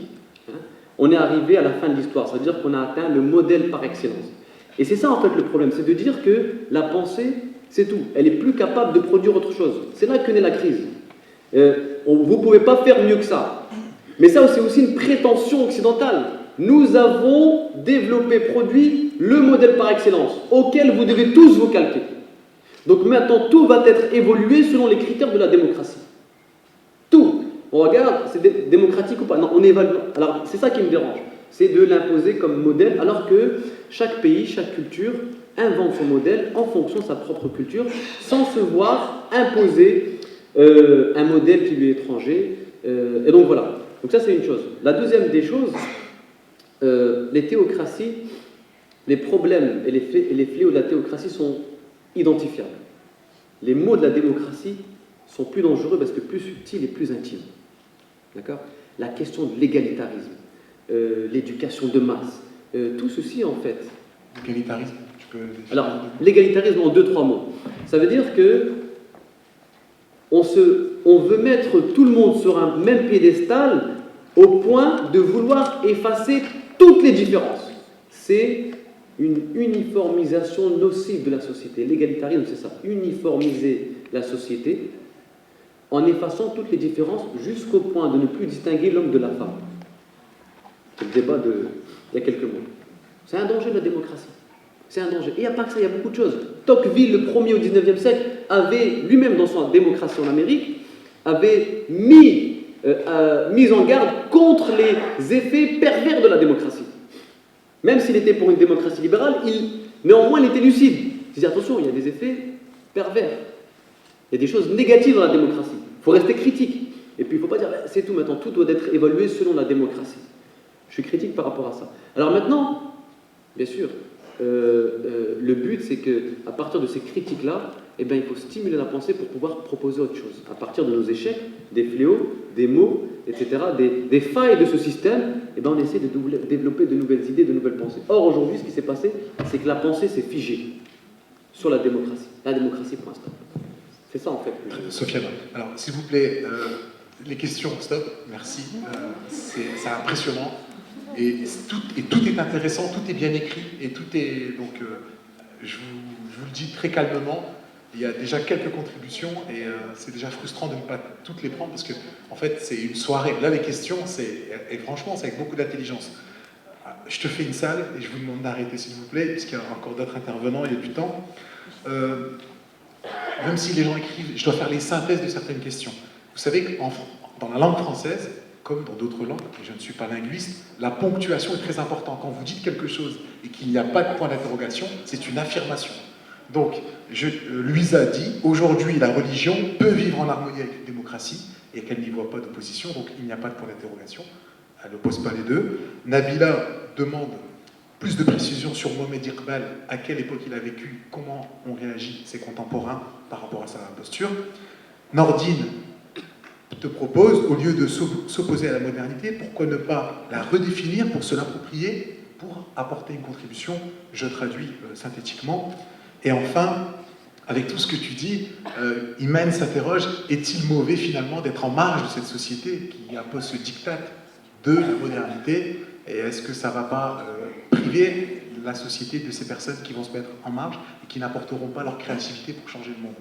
on est arrivé à la fin de l'histoire. C'est-à-dire qu'on a atteint le modèle par excellence. Et c'est ça en fait le problème, c'est de dire que la pensée, c'est tout. Elle est plus capable de produire autre chose. C'est là que naît la crise. Vous ne pouvez pas faire mieux que ça. Mais ça, c'est aussi une prétention occidentale. Nous avons développé, produit le modèle par excellence, auquel vous devez tous vous calquer. Donc maintenant, tout va être évolué selon les critères de la démocratie. Tout. On regarde, c'est démocratique ou pas. Non, on évalue. Alors, c'est ça qui me dérange. C'est de l'imposer comme modèle, alors que chaque pays, chaque culture invente son modèle en fonction de sa propre culture, sans se voir imposer un modèle qui lui est étranger. Et donc voilà. Donc ça, c'est une chose. La deuxième des choses, les théocraties, les problèmes et les fléaux de la théocratie sont identifiables. Les maux de la démocratie sont plus dangereux parce que plus subtils et plus intimes. D'accord ? La question de l'égalitarisme, l'éducation de masse, tout ceci en fait. L'égalitarisme, tu peux... Alors, l'égalitarisme en 2-3 mots. Ça veut dire que on veut mettre tout le monde sur un même piédestal au point de vouloir effacer toutes les différences. C'est une uniformisation nocive de la société. L'égalitarisme, c'est ça. Uniformiser la société en effaçant toutes les différences jusqu'au point de ne plus distinguer l'homme de la femme. C'est le débat il y a quelques mois. C'est un danger de la démocratie. C'est un danger. Et il n'y a pas que ça, il y a beaucoup de choses. Tocqueville, le premier au 19e siècle, avait lui-même dans son démocratie en Amérique, avait mis en garde contre les effets pervers de la démocratie. Même s'il était pour une démocratie libérale, néanmoins il était lucide. Il disait attention, il y a des effets pervers. Il y a des choses négatives dans la démocratie. Il faut rester critique. Et puis il ne faut pas dire c'est tout maintenant, tout doit être évalué selon la démocratie. Je suis critique par rapport à ça. Alors maintenant, bien sûr, le but c'est qu'à partir de ces critiques-là, eh bien, il faut stimuler la pensée pour pouvoir proposer autre chose. À partir de nos échecs, des fléaux, des maux, etc., des failles de ce système, eh bien, on essaie de développer de nouvelles idées, de nouvelles pensées. Or, aujourd'hui, ce qui s'est passé, c'est que la pensée s'est figée sur la démocratie. La démocratie pour l'instant. C'est ça, en fait. Sofiane, alors, s'il vous plaît, les questions, stop, merci. C'est impressionnant. Et tout est intéressant, tout est bien écrit, et tout est... Donc, je vous le dis très calmement, il y a déjà quelques contributions, et c'est déjà frustrant de ne pas toutes les prendre, parce que, en fait, c'est une soirée. Là, les questions, et franchement, c'est avec beaucoup d'intelligence. Je te fais une salle, et je vous demande d'arrêter, s'il vous plaît, puisqu'il y a encore d'autres intervenants, il y a du temps. Même si les gens écrivent, je dois faire les synthèses de certaines questions. Vous savez que dans la langue française, comme dans d'autres langues, et je ne suis pas linguiste, la ponctuation est très importante. Quand vous dites quelque chose et qu'il n'y a pas de point d'interrogation, c'est une affirmation. Donc, Louisa dit, aujourd'hui, la religion peut vivre en harmonie avec la démocratie et qu'elle n'y voit pas d'opposition, donc il n'y a pas de point d'interrogation. Elle n'oppose pas les deux. Nabila demande plus de précision sur Mohamed Iqbal, à quelle époque il a vécu, comment ont réagi ses contemporains par rapport à sa posture. Nordine te propose, au lieu de s'opposer à la modernité, pourquoi ne pas la redéfinir pour se l'approprier, pour apporter une contribution, je traduis synthétiquement. Et enfin, avec tout ce que tu dis, Iman s'interroge, est-il mauvais finalement d'être en marge de cette société qui impose ce diktat de la modernité, et est-ce que ça ne va pas priver la société de ces personnes qui vont se mettre en marge et qui n'apporteront pas leur créativité pour changer le monde?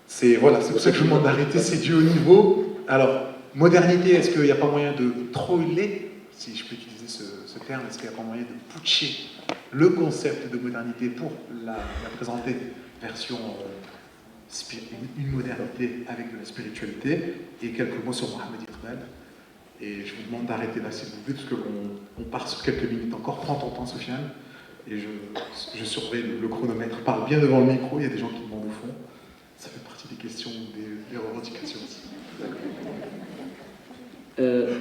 C'est pour ça que je vous demande d'arrêter, c'est du haut niveau. Alors, modernité, est-ce qu'il n'y a pas moyen de troller, si je peux utiliser ce terme, est-ce qu'il n'y a pas moyen de putcher le concept de modernité pour la présenter version une modernité avec de la spiritualité? Et quelques mots sur Mohamed Iqbal. Et je vous demande d'arrêter là, s'il vous plaît, parce qu'on part sur quelques minutes encore. Prends ton temps, Sofiane. Et je surveille le chronomètre. Parle bien devant le micro, il y a des gens qui demandent au fond. Ça fait partie des questions, des revendications aussi.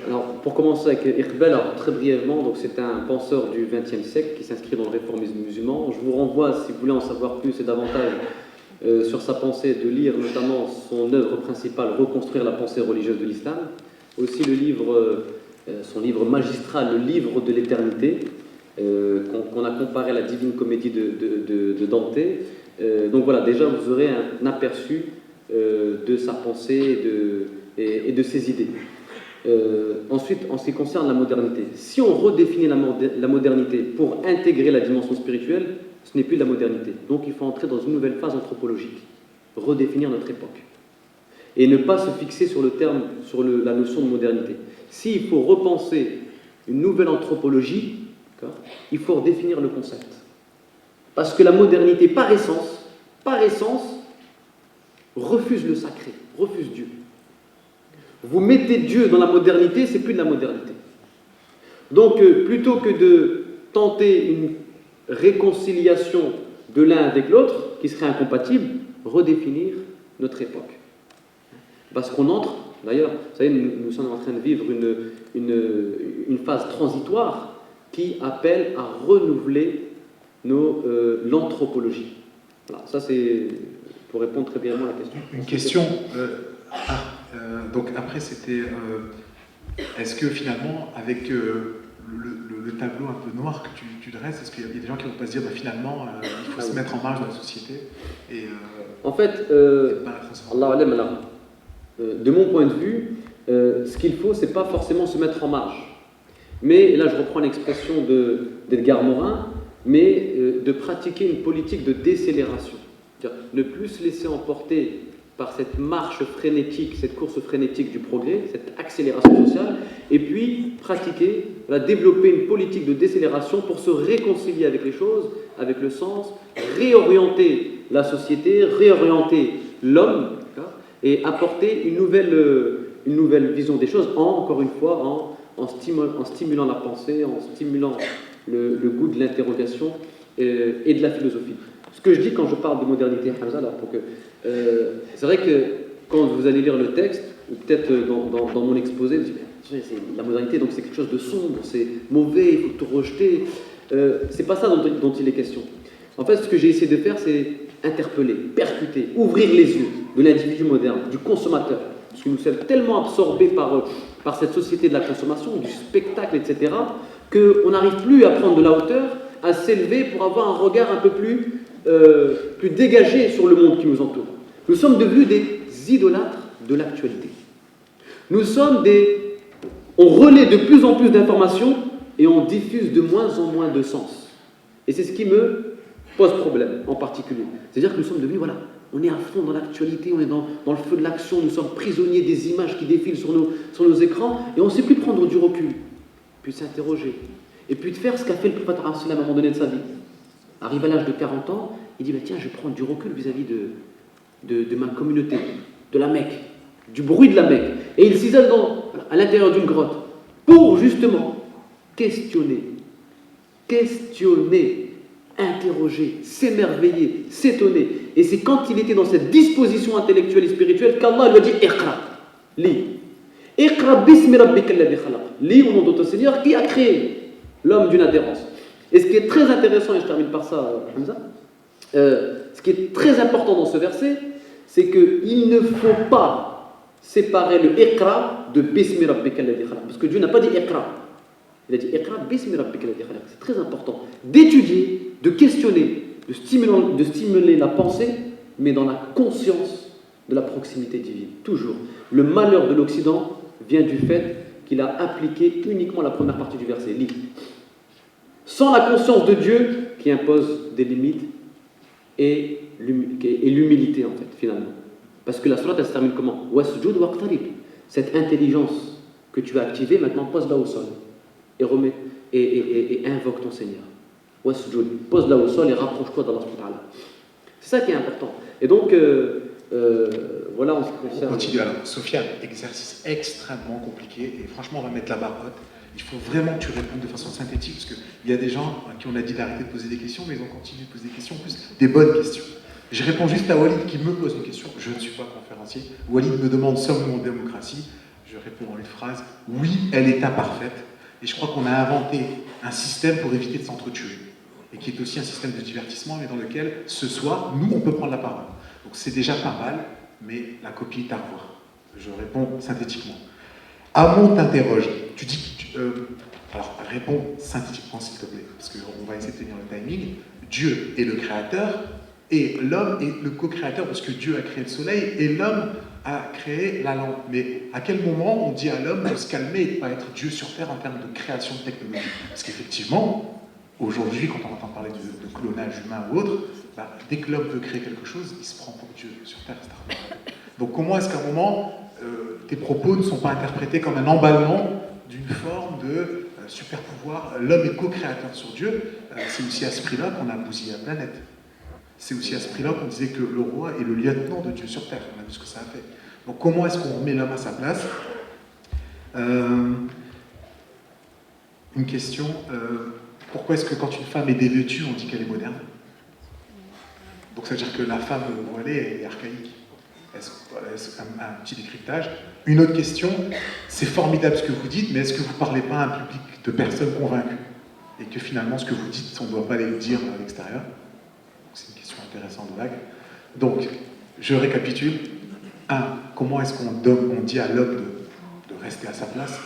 Alors, pour commencer avec Iqbal, alors, très brièvement, donc c'est un penseur du XXe siècle qui s'inscrit dans le réformisme musulman. Je vous renvoie, si vous voulez en savoir plus et davantage sur sa pensée, de lire notamment son œuvre principale, Reconstruire la pensée religieuse de l'islam. Aussi le livre, son livre magistral, Le livre de l'éternité, qu'on a comparé à la Divine Comédie de Dante. Donc voilà, déjà vous aurez un aperçu de sa pensée et de ses idées. Ensuite, en ce qui concerne la modernité, si on redéfinit la modernité pour intégrer la dimension spirituelle, ce n'est plus de la modernité. Donc il faut entrer dans une nouvelle phase anthropologique, redéfinir notre époque. Et ne pas se fixer sur le terme, sur la notion de modernité. S'il faut repenser une nouvelle anthropologie, il faut redéfinir le concept. Parce que la modernité, par essence, refuse le sacré, refuse Dieu. Vous mettez Dieu dans la modernité, c'est plus de la modernité. Donc, plutôt que de tenter une réconciliation de l'un avec l'autre, qui serait incompatible, redéfinir notre époque. Parce qu'on entre, d'ailleurs, vous savez, nous sommes en train de vivre une phase transitoire qui appelle à renouveler l'anthropologie. Voilà, ça c'est pour répondre très brièvement à la question. Une question. Donc après, c'était est-ce que finalement, avec le tableau un peu noir que tu dresses, est-ce qu'il y a des gens qui vont pas se dire finalement il faut se mettre en marge de la société et, en fait, de mon point de vue, ce qu'il faut, c'est pas forcément se mettre en marge. Mais là, je reprends l'expression d'Edgar Morin, mais de pratiquer une politique de décélération. C'est-à-dire ne plus se laisser emporter par cette marche frénétique, cette course frénétique du progrès, cette accélération sociale, et puis pratiquer, développer une politique de décélération pour se réconcilier avec les choses, avec le sens, réorienter la société, réorienter l'homme, et apporter une nouvelle vision des choses, encore une fois, en stimulant la pensée, en stimulant le goût de l'interrogation et de la philosophie. Ce que je dis quand je parle de modernité, Hamza, alors c'est vrai que quand vous allez lire le texte, ou peut-être dans mon exposé, vous dites, c'est la modernité, donc c'est quelque chose de sombre, c'est mauvais, il faut tout rejeter. C'est pas ça dont il est question. En fait, ce que j'ai essayé de faire, c'est interpeller, percuter, ouvrir les yeux de l'individu moderne, du consommateur. Parce que nous sommes tellement absorbés par cette société de la consommation, du spectacle, etc., qu'on n'arrive plus à prendre de la hauteur, à s'élever pour avoir un regard un peu plus dégagé sur le monde qui nous entoure. Nous sommes devenus des idolâtres de l'actualité. On relaie de plus en plus d'informations et on diffuse de moins en moins de sens. Et c'est ce qui me pose problème en particulier. C'est-à-dire que nous sommes devenus, on est à fond dans l'actualité, on est dans le feu de l'action, nous sommes prisonniers des images qui défilent sur nos écrans et on ne sait plus prendre du recul, puis s'interroger, et puis de faire ce qu'a fait le prophète à un moment donné de sa vie. Arrivé à l'âge de 40 ans, il dit, tiens, je vais prendre du recul vis-à-vis de ma communauté, de la Mecque, du bruit de la Mecque. Et il s'isole à l'intérieur d'une grotte pour justement questionner, interroger, s'émerveiller, s'étonner. Et c'est quand il était dans cette disposition intellectuelle et spirituelle qu'Allah lui a dit « Iqra », lis. « Iqra bismi rabbika alladhi khalaq », lis au nom de ton Seigneur qui a créé l'homme d'une adhérence. Et ce qui est très intéressant, et je termine par ça, Hamza, ce qui est très important dans ce verset, c'est qu'il ne faut pas séparer le Iqra de bismi rabbika alladhi khalaq. Parce que Dieu n'a pas dit Iqra. Il a dit Iqra bismi rabbika alladhi khalaq. C'est très important d'étudier, de questionner, de stimuler la pensée, mais dans la conscience de la proximité divine. Toujours. Le malheur de l'Occident vient du fait qu'il a appliqué uniquement la première partie du verset. Lis. Sans la conscience de Dieu qui impose des limites et l'humilité, en fait, finalement. Parce que la sourate, elle se termine comment ? Wasjud waqtarib. Cette intelligence que tu as activée, maintenant pose-la au sol et invoque ton Seigneur. Wasjud, pose-la au sol et rapproche-toi d'Allah. C'est ça qui est important. Et donc, voilà en ce qui On concerne. continue alors. Sofiane, exercice extrêmement compliqué et franchement, on va mettre la barre haute. Il faut vraiment que tu répondes de façon synthétique parce qu'il y a des gens à qui on a dit d'arrêter de poser des questions, mais ils ont continué de poser des questions, en plus des bonnes questions. Je réponds juste à Walid qui me pose une question. Je ne suis pas conférencier. Walid me demande sommes-nous en démocratie? Je réponds en une phrase oui, elle est imparfaite. Et je crois qu'on a inventé un système pour éviter de s'entretuer. Et qui est aussi un système de divertissement, mais dans lequel, ce soir, nous, on peut prendre la parole. Donc c'est déjà pas mal, mais la copie est à revoir. Je réponds synthétiquement. Amon t'interroge. Tu dis alors, réponds synthétiquement, s'il te plaît, parce qu'on va essayer de tenir le timing. Dieu est le créateur, et l'homme est le co-créateur, parce que Dieu a créé le soleil, et l'homme a créé la lampe. Mais à quel moment on dit à l'homme de se calmer et de ne pas être Dieu sur Terre en termes de création technologique? Parce qu'effectivement, aujourd'hui, quand on entend parler de clonage humain ou autre, bah, dès que l'homme veut créer quelque chose, il se prend pour Dieu sur Terre. Donc comment est-ce qu'à un moment, tes propos ne sont pas interprétés comme un emballement d'une forme de super pouvoir? L'homme est co-créateur sur Dieu. C'est aussi à ce prix-là qu'on a bousillé la planète. C'est aussi à ce prix-là qu'on disait que le roi est le lieutenant de Dieu sur Terre. On a vu ce que ça a fait. Donc comment est-ce qu'on remet l'homme à sa place? Une question, pourquoi est-ce que quand une femme est dévêtue, on dit qu'elle est moderne? Donc ça veut dire que la femme voilée est archaïque. Est-ce un petit décryptage? Une autre question, c'est formidable ce que vous dites, mais est-ce que vous ne parlez pas à un public de personnes convaincues? Et que finalement, ce que vous dites, on ne doit pas les dire à l'extérieur? C'est une question intéressante, vague. Donc, je récapitule. 1. Comment est-ce qu'on dit à l'homme de rester à sa place?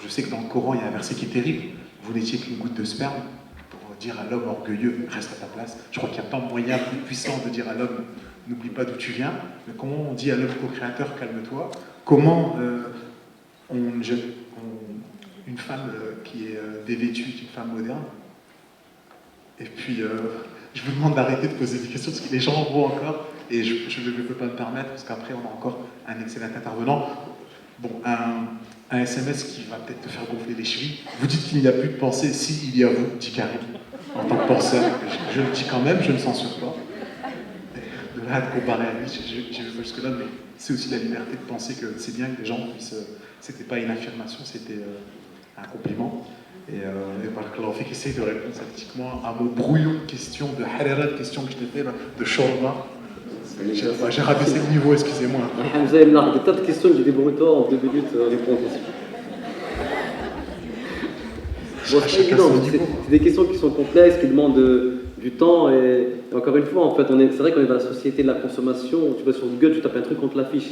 Je sais que dans le Coran, il y a un verset qui est terrible. Vous n'étiez qu'une goutte de sperme. Pour dire à l'homme orgueilleux, reste à ta place. Je crois qu'il y a pas de moyen plus puissant de dire à l'homme, n'oublie pas d'où tu viens. Mais comment on dit à l'homme co-créateur, calme-toi? Comment une femme qui est dévêtue est une femme moderne? Et puis, je vous demande d'arrêter de poser des questions, parce que les gens en vont encore, et je ne peux pas me permettre, parce qu'après, on a encore un excellent intervenant. Bon, un SMS qui va peut-être te faire gonfler les chevilles. Vous dites qu'il n'y a plus de pensée, si il y a vous, dit Karim, en tant que penseur. Je le dis quand même, je ne censure pas. De là à te comparer à lui, je vais pas jusque-là, mais c'est aussi la liberté de penser que c'est bien que les gens puissent... C'était pas une affirmation, c'était un compliment. Et par contre, on fait qu'essayer de répondre synthétiquement à mon brouillon de questions, de harira de questions que je t'ai fait, là, de shorba. J'ai rabaissé le niveau, excusez-moi. Hamza, il a des tas de questions, j'ai débrouille-toi en 2 minutes, répondre. Bon, c'est évident, c'est des questions qui sont complexes, qui demandent du temps, et encore une fois, en fait, c'est vrai qu'on est dans la société de la consommation. Tu vas sur Google, tu tapes un truc, on te l'affiche.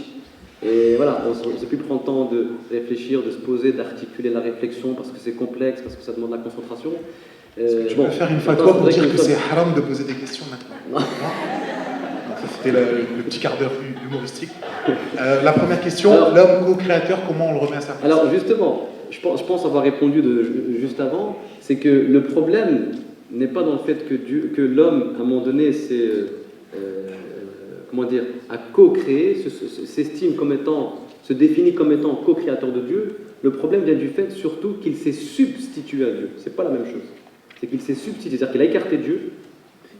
Et voilà, on ne sait plus prendre le temps de réfléchir, de se poser, d'articuler la réflexion, parce que c'est complexe, parce que ça demande de la concentration. Tu peux faire une fatwa pour dire que c'est haram de poser des questions maintenant. Non. C'était le petit quart d'heure humoristique. La première question, l'homme co-créateur, comment on le remet à sa place? Alors justement, je pense avoir répondu juste avant, c'est que le problème n'est pas dans le fait que l'homme, à un moment donné, a co-créé, s'estime comme étant, se définit comme étant co-créateur de Dieu. Le problème vient du fait surtout qu'il s'est substitué à Dieu. C'est pas la même chose. C'est qu'il s'est substitué, c'est-à-dire qu'il a écarté Dieu,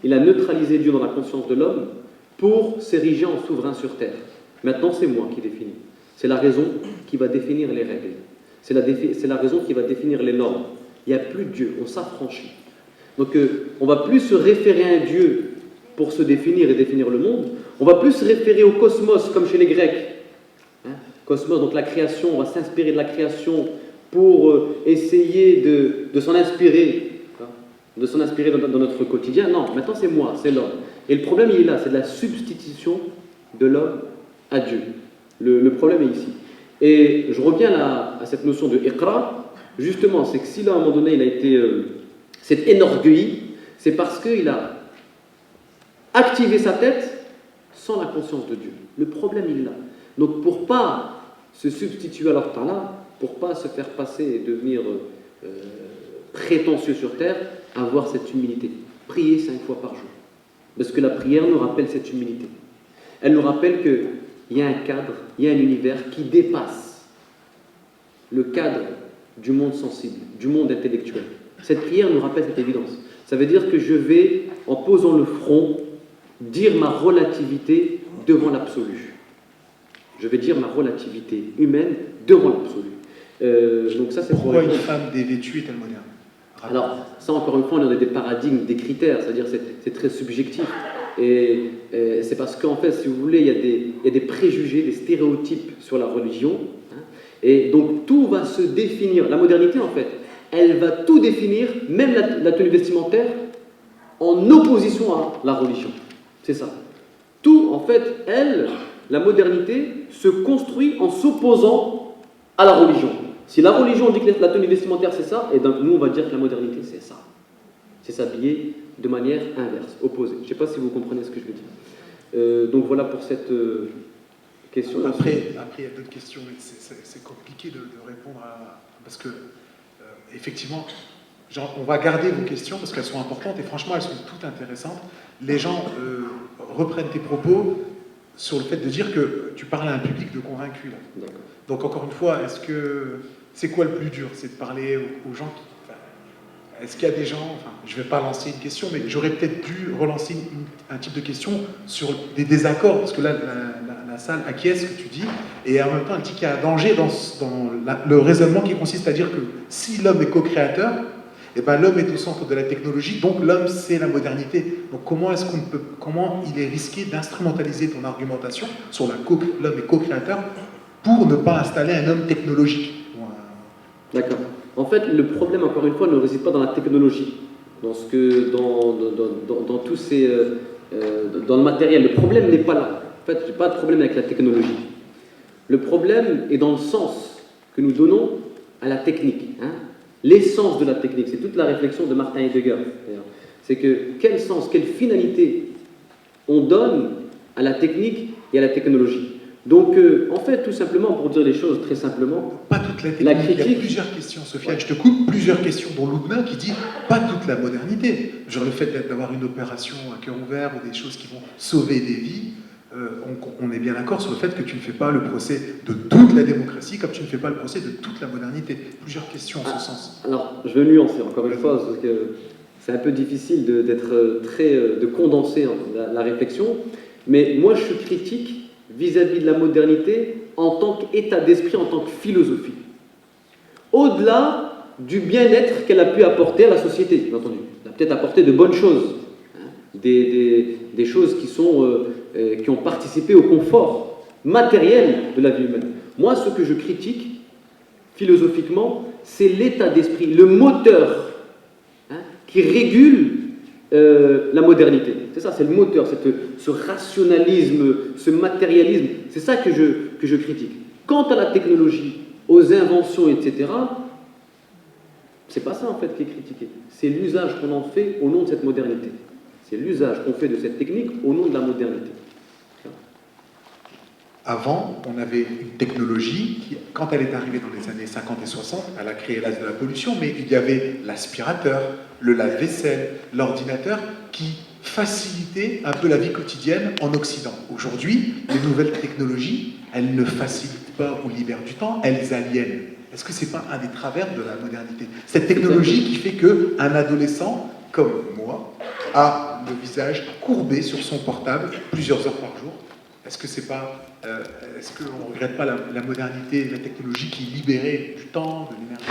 il a neutralisé Dieu dans la conscience de l'homme pour s'ériger en souverain sur terre. Maintenant, c'est moi qui définis. C'est la raison qui va définir les règles. C'est la raison qui va définir les normes. Il n'y a plus de Dieu, on s'affranchit. Donc, on ne va plus se référer à un Dieu pour se définir et définir le monde. On va plus se référer au cosmos, comme chez les Grecs. Cosmos, donc la création, on va s'inspirer de la création pour essayer de s'en inspirer. De s'en inspirer dans notre quotidien. Non, maintenant c'est moi, c'est l'homme. Et le problème, il est là, c'est de la substitution de l'homme à Dieu. Le problème est ici. Et je reviens là, à cette notion de iqra. Justement, c'est que si là, à un moment donné, il a été s'est enorgueilli, c'est parce qu'il a activé sa tête sans la conscience de Dieu. Le problème, il est là. Donc, pour ne pas se substituer à Allah, pour ne pas se faire passer et devenir prétentieux sur terre, avoir cette humilité. Prier 5 fois par jour. Parce que la prière nous rappelle cette humilité. Elle nous rappelle qu'il y a un cadre, il y a un univers qui dépasse le cadre du monde sensible, du monde intellectuel. Cette prière nous rappelle cette évidence. Ça veut dire que je vais, en posant le front, dire ma relativité devant l'absolu. je vais dire ma relativité humaine devant l'absolu. Donc ça, c'est Pourquoi pour une femme dévêtue est-elle moderne? Alors, ça, encore une fois, on est dans des paradigmes, des critères, c'est-à-dire c'est très subjectif. Et c'est parce qu'en fait, si vous voulez, il y a des préjugés, des stéréotypes sur la religion. Hein, et donc, tout va se définir. La modernité, en fait, elle va tout définir, même la tenue vestimentaire, en opposition à la religion. C'est ça. Tout, en fait, la modernité, se construit en s'opposant à la religion. Si la religion dit que la tenue vestimentaire c'est ça, et donc nous on va dire que la modernité c'est ça. C'est s'habiller de manière inverse, opposée. Je ne sais pas si vous comprenez ce que je veux dire. Donc voilà pour cette question. Après, il y a d'autres questions, mais c'est compliqué de répondre à... Parce que, effectivement, on va garder vos questions parce qu'elles sont importantes et franchement elles sont toutes intéressantes. Les gens reprennent tes propos sur le fait de dire que tu parles à un public de convaincus. Là. Donc encore une fois, c'est quoi le plus dur? C'est de parler aux gens qui... Est-ce qu'il y a des gens... je ne vais pas lancer une question, mais j'aurais peut-être pu relancer un type de question sur des désaccords, parce que là, la salle acquiesce ce que tu dis, et en même temps, elle dit qu'il y a un danger dans le raisonnement qui consiste à dire que si l'homme est co-créateur, eh ben, l'homme est au centre de la technologie, donc l'homme c'est la modernité. Donc comment il est risqué d'instrumentaliser ton argumentation sur l'homme est co-créateur pour ne pas installer un homme technologique? D'accord. En fait, le problème, encore une fois, ne réside pas dans la technologie, dans tous ces, dans le matériel. Le problème n'est pas là. En fait, il n'y a pas de problème avec la technologie. Le problème est dans le sens que nous donnons à la technique. Hein. L'essence de la technique, c'est toute la réflexion de Martin Heidegger. C'est que quel sens, quelle finalité on donne à la technique et à la technologie. Donc, en fait, tout simplement, pour dire les choses très simplement... Pas toute la technique, critique, il y a plusieurs questions, Sofiane, je te coupe, plusieurs questions, dont Loubna qui dit pas toute la modernité. Genre le fait d'avoir une opération à cœur ouvert ou des choses qui vont sauver des vies, on est bien d'accord sur le fait que tu ne fais pas le procès de toute la démocratie comme tu ne fais pas le procès de toute la modernité. Plusieurs questions en ce sens. Alors, je veux nuancer encore une fois, parce que c'est un peu difficile de condenser la réflexion, mais moi je suis critique vis-à-vis de la modernité en tant qu'état d'esprit, en tant que philosophie. Au-delà du bien-être qu'elle a pu apporter à la société, bien entendu. Elle a peut-être apporté de bonnes choses, hein, des choses qui ont participé au confort matériel de la vie humaine. Moi, ce que je critique, philosophiquement, c'est l'état d'esprit, le moteur hein, qui régule la modernité. C'est ça, c'est le moteur, ce rationalisme, ce matérialisme, c'est ça que je critique. Quant à la technologie, aux inventions, etc., c'est pas ça en fait qui est critiqué. C'est l'usage qu'on en fait au nom de cette modernité. C'est l'usage qu'on fait de cette technique au nom de la modernité. Avant, on avait une technologie qui, quand elle est arrivée dans les années 50 et 60, elle a créé l'âge de la pollution, mais il y avait l'aspirateur, le lave-vaisselle, l'ordinateur qui facilitaient un peu la vie quotidienne en Occident. Aujourd'hui, les nouvelles technologies, elles ne facilitent pas ou libèrent du temps, elles aliènent. Est-ce que ce n'est pas un des travers de la modernité? Cette technologie qui fait qu'un adolescent, comme moi, a le visage courbé sur son portable plusieurs heures par jour. Est-ce que c'est pas, est-ce qu'on ne regrette pas la modernité, la technologie qui libérait du temps, de l'énergie,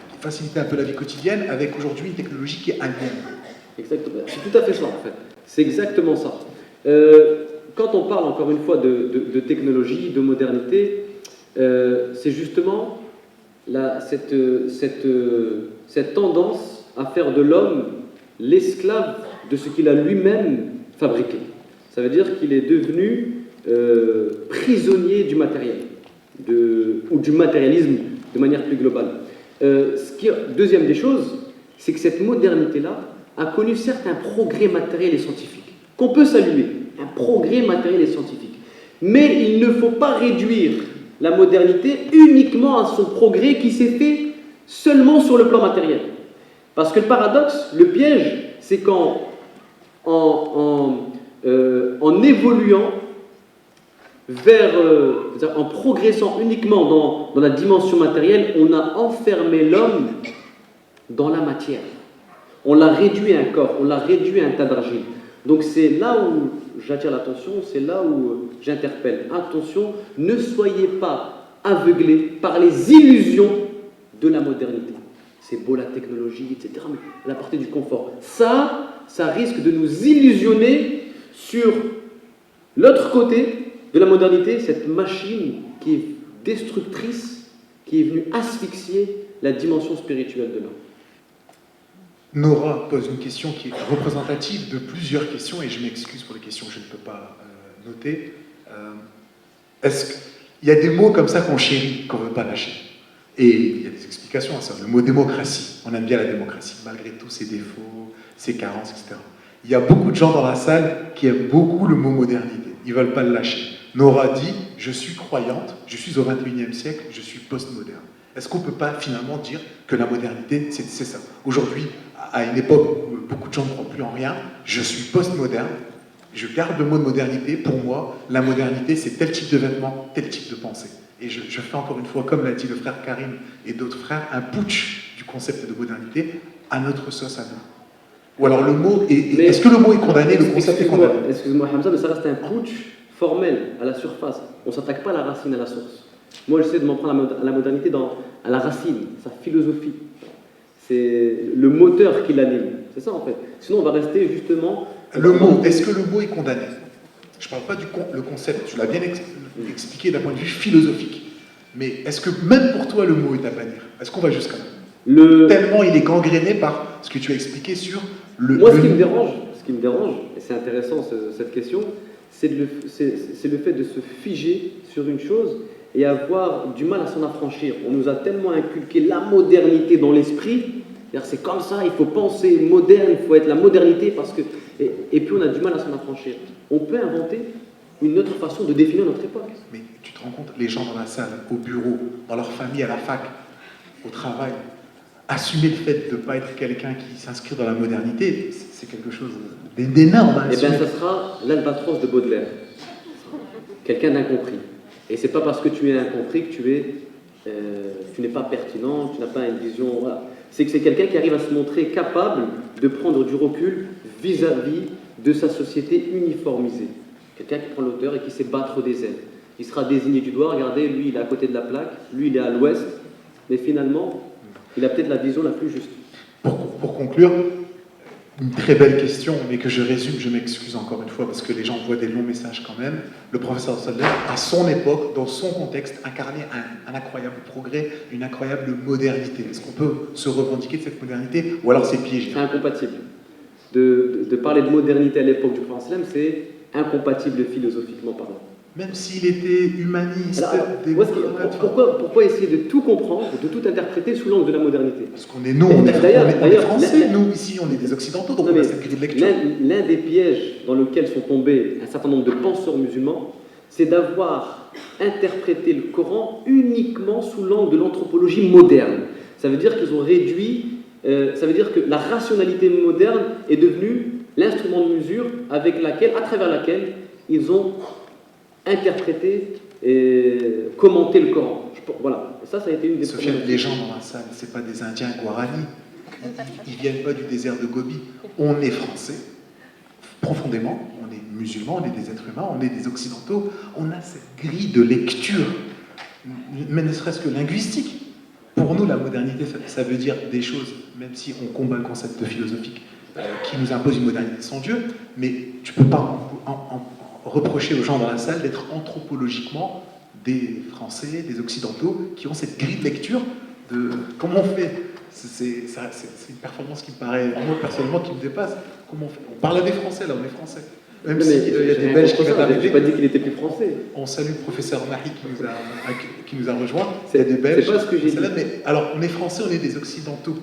qui facilitait un peu la vie quotidienne, avec aujourd'hui une technologie qui est aliène? Exactement. C'est tout à fait ça en fait. C'est exactement ça. Quand on parle encore une fois de technologie, de modernité, c'est justement cette tendance à faire de l'homme l'esclave de ce qu'il a lui-même fabriqué. Ça veut dire qu'il est devenu prisonnier du matériel, ou du matérialisme de manière plus globale. Deuxième des choses, c'est que cette modernité-là a connu certes un progrès matériel et scientifique, qu'on peut saluer, un progrès matériel et scientifique. Mais il ne faut pas réduire la modernité uniquement à son progrès qui s'est fait seulement sur le plan matériel. Parce que le paradoxe, le piège, c'est qu'en évoluant en progressant uniquement dans la dimension matérielle, on a enfermé l'homme dans la matière. On l'a réduit à un corps, on l'a réduit à un tas d'argile. Donc c'est là où j'attire l'attention, c'est là où j'interpelle. Attention, ne soyez pas aveuglés par les illusions de la modernité. C'est beau la technologie, etc., mais la portée du confort. Ça risque de nous illusionner sur l'autre côté de la modernité, cette machine qui est destructrice, qui est venue asphyxier la dimension spirituelle de l'homme. Nora pose une question qui est représentative de plusieurs questions, et je m'excuse pour les questions que je ne peux pas noter. Est-ce qu'il y a des mots comme ça qu'on chérit, qu'on ne veut pas lâcher? Et il y a des explications à ça. Le mot démocratie, on aime bien la démocratie, malgré tous ses défauts, ses carences, etc. Il y a beaucoup de gens dans la salle qui aiment beaucoup le mot modernité. Ils ne veulent pas le lâcher. Nora dit, je suis croyante, je suis au XXIe siècle, je suis postmoderne. Est-ce qu'on ne peut pas finalement dire que la modernité, c'est ça? Aujourd'hui, à une époque où beaucoup de gens ne croient plus en rien, je suis postmoderne, je garde le mot de modernité. Pour moi, la modernité, c'est tel type de vêtements, tel type de pensée. Et je fais encore une fois, comme l'a dit le frère Karim et d'autres frères, un putsch du concept de modernité à notre sauce à nous. Ou alors le mot, est-ce que le mot est condamné, le concept est condamné? Excuse-moi Hamza, mais ça reste un putsch formel, à la surface. On ne s'attaque pas à la racine, à la source. Moi, j'essaie de m'en prendre à la modernité à la racine, sa philosophie. C'est le moteur qui l'anime. C'est ça, en fait. Sinon, on va rester justement... Le mot, est-ce que le mot est condamné? Je ne parle pas du concept, tu l'as bien expliqué d'un point de vue philosophique. Mais est-ce que même pour toi, le mot est à bannir? Est-ce qu'on va jusqu'à là? Tellement il est gangréné par ce que tu as expliqué sur le... Moi, ce qui me dérange, et c'est intéressant cette question, c'est le fait de se figer sur une chose et avoir du mal à s'en affranchir. On nous a tellement inculqué la modernité dans l'esprit, c'est comme ça, il faut penser moderne, il faut être la modernité, parce que... Et puis on a du mal à s'en affranchir. On peut inventer une autre façon de définir notre époque. Mais tu te rends compte, les gens dans la salle, au bureau, dans leur famille, à la fac, au travail, assumer le fait de ne pas être quelqu'un qui s'inscrit dans la modernité, c'est quelque chose d'énorme. Eh bien, ça sera l'albatros de Baudelaire. Quelqu'un d'incompris. Et c'est pas parce que tu es incompris que tu n'es pas pertinent, tu n'as pas une vision. Voilà. C'est que c'est quelqu'un qui arrive à se montrer capable de prendre du recul vis-à-vis de sa société uniformisée. Quelqu'un qui prend l'auteur et qui sait battre des ailes. Il sera désigné du doigt, regardez, lui il est à côté de la plaque, lui il est à l'ouest, mais finalement, il a peut-être la vision la plus juste. Pour conclure, une très belle question, mais que je résume, je m'excuse encore une fois, parce que les gens voient des longs messages quand même. Le professeur Saleh, à son époque, dans son contexte, incarnait un incroyable progrès, une incroyable modernité. Est-ce qu'on peut se revendiquer de cette modernité, ou alors c'est piégé? C'est incompatible. De parler de modernité à l'époque du professeur Saleh, c'est incompatible philosophiquement parlant. Même s'il était humaniste. Pourquoi essayer de tout comprendre, de tout interpréter sous l'angle de la modernité? Parce qu'on est, nous, on est français, nous, ici, on est des occidentaux, donc on a cette grille de lecture. L'un des pièges dans lesquels sont tombés un certain nombre de penseurs musulmans, c'est d'avoir interprété le Coran uniquement sous l'angle de l'anthropologie moderne. Ça veut dire qu'ils ont réduit, ça veut dire que la rationalité moderne est devenue l'instrument de mesure à travers laquelle ils ont interpréter et commenter le Coran. Voilà. Et ça a été une des Sofiane, les gens dans la salle, ce n'est pas des Indiens Guarani. Ils ne viennent pas du désert de Gobi. On est français, profondément. On est musulmans, on est des êtres humains, on est des occidentaux. On a cette grille de lecture, mais ne serait-ce que linguistique. Pour nous, la modernité, ça veut dire des choses, même si on combat le concept philosophique qui nous impose une modernité sans Dieu, mais tu ne peux pas reprocher aux gens dans la salle d'être anthropologiquement des Français, des Occidentaux, qui ont cette grille de lecture de comment on fait. C'est une performance qui me paraît, moi personnellement, qui me dépasse. Comment on fait? On parle à des Français, là, on est Français. Même s'il y a des Belges qui viennent d'arriver. Je n'ai pas dit qu'il était plus français. On salue le professeur Marie qui nous a rejoint. Il y a des Belges. C'est pas ce que j'ai dit. Mais, alors, on est Français, on est des Occidentaux.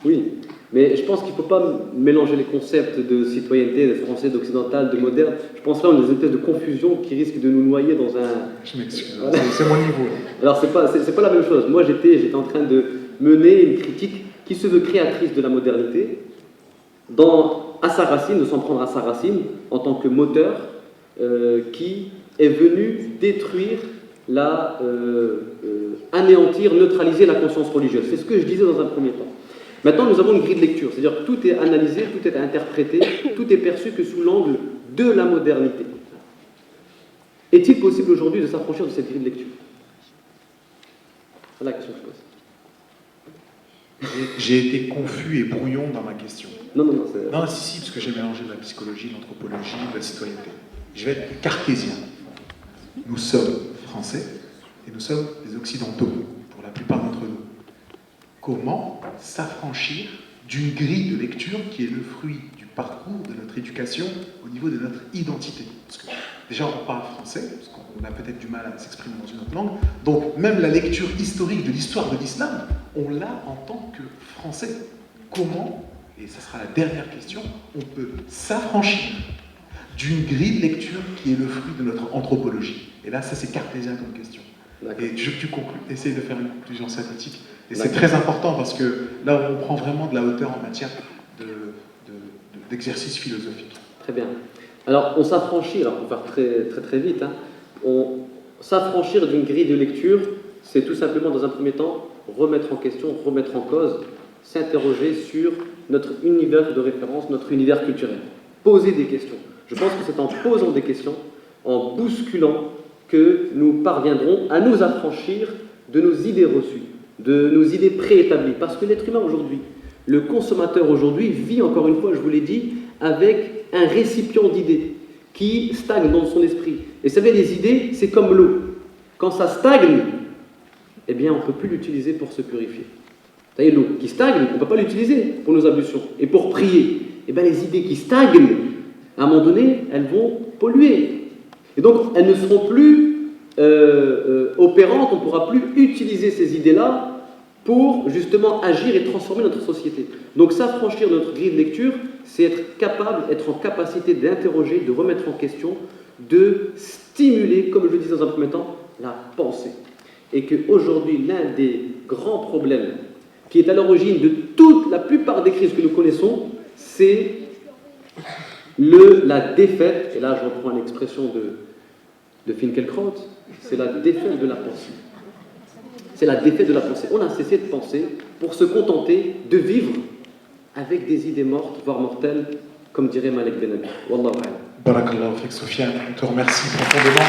Oui, mais je pense qu'il ne faut pas mélanger les concepts de citoyenneté, de français, d'occidental, de moderne. Je pense là, on a des espèces de confusion qui risquent de nous noyer dans un... Je m'excuse, c'est mon niveau. Alors, c'est pas la même chose. Moi, j'étais en train de mener une critique qui se veut créatrice de la modernité, à sa racine, de s'en prendre à sa racine, en tant que moteur qui est venu détruire, anéantir, neutraliser la conscience religieuse. C'est ce que je disais dans un premier temps. Maintenant, nous avons une grille de lecture, c'est-à-dire que tout est analysé, tout est interprété, tout est perçu que sous l'angle de la modernité. Est-il possible aujourd'hui de s'affranchir de cette grille de lecture? C'est la question que je pose. J'ai été confus et brouillon dans ma question. Non, Si, parce que j'ai mélangé la psychologie, l'anthropologie, la citoyenneté. Je vais être cartésien. Nous sommes français et nous sommes des occidentaux, pour la plupart d'entre nous. Comment s'affranchir d'une grille de lecture qui est le fruit du parcours de notre éducation au niveau de notre identité? Parce que déjà, on parle français, parce qu'on a peut-être du mal à s'exprimer dans une autre langue. Donc, même la lecture historique de l'histoire de l'islam, on l'a en tant que français. Comment, et ce sera la dernière question, on peut s'affranchir d'une grille de lecture qui est le fruit de notre anthropologie? Et là, ça, c'est cartésien comme question. Et je veux que tu conclues, essaye de faire une conclusion synthétique. Et c'est très important parce que là, on prend vraiment de la hauteur en matière d'exercice philosophique. Très bien. Alors, on s'affranchit, alors pour faire très vite, s'affranchir d'une grille de lecture, c'est tout simplement, dans un premier temps, remettre en question, remettre en cause, s'interroger sur notre univers de référence, notre univers culturel. Poser des questions. Je pense que c'est en posant des questions, en bousculant, que nous parviendrons à nous affranchir de nos idées reçues, de nos idées préétablies. Parce que l'être humain aujourd'hui, le consommateur aujourd'hui, vit, encore une fois, je vous l'ai dit, avec un récipient d'idées qui stagne dans son esprit. Et vous savez, les idées, c'est comme l'eau. Quand ça stagne, eh bien, on ne peut plus l'utiliser pour se purifier. Vous voyez, l'eau qui stagne, on ne peut pas l'utiliser pour nos ablutions. Et pour prier, eh bien, les idées qui stagnent, à un moment donné, elles vont polluer. Et donc, elles ne seront plus opérantes, on ne pourra plus utiliser ces idées-là pour justement agir et transformer notre société. Donc, s'affranchir de notre grille de lecture, c'est être en capacité d'interroger, de remettre en question, de stimuler, comme je le disais dans un premier temps, la pensée. Et qu'aujourd'hui, l'un des grands problèmes qui est à l'origine de la plupart des crises que nous connaissons, c'est la défaite, et là je reprends l'expression de Finkielkraut, c'est la défaite de la pensée. C'est la défaite de la pensée. On a cessé de penser pour se contenter de vivre avec des idées mortes, voire mortelles, comme dirait Malek Benabi. Wallahu a'lam. Barakallahu fik, Sofiane. On te remercie profondément.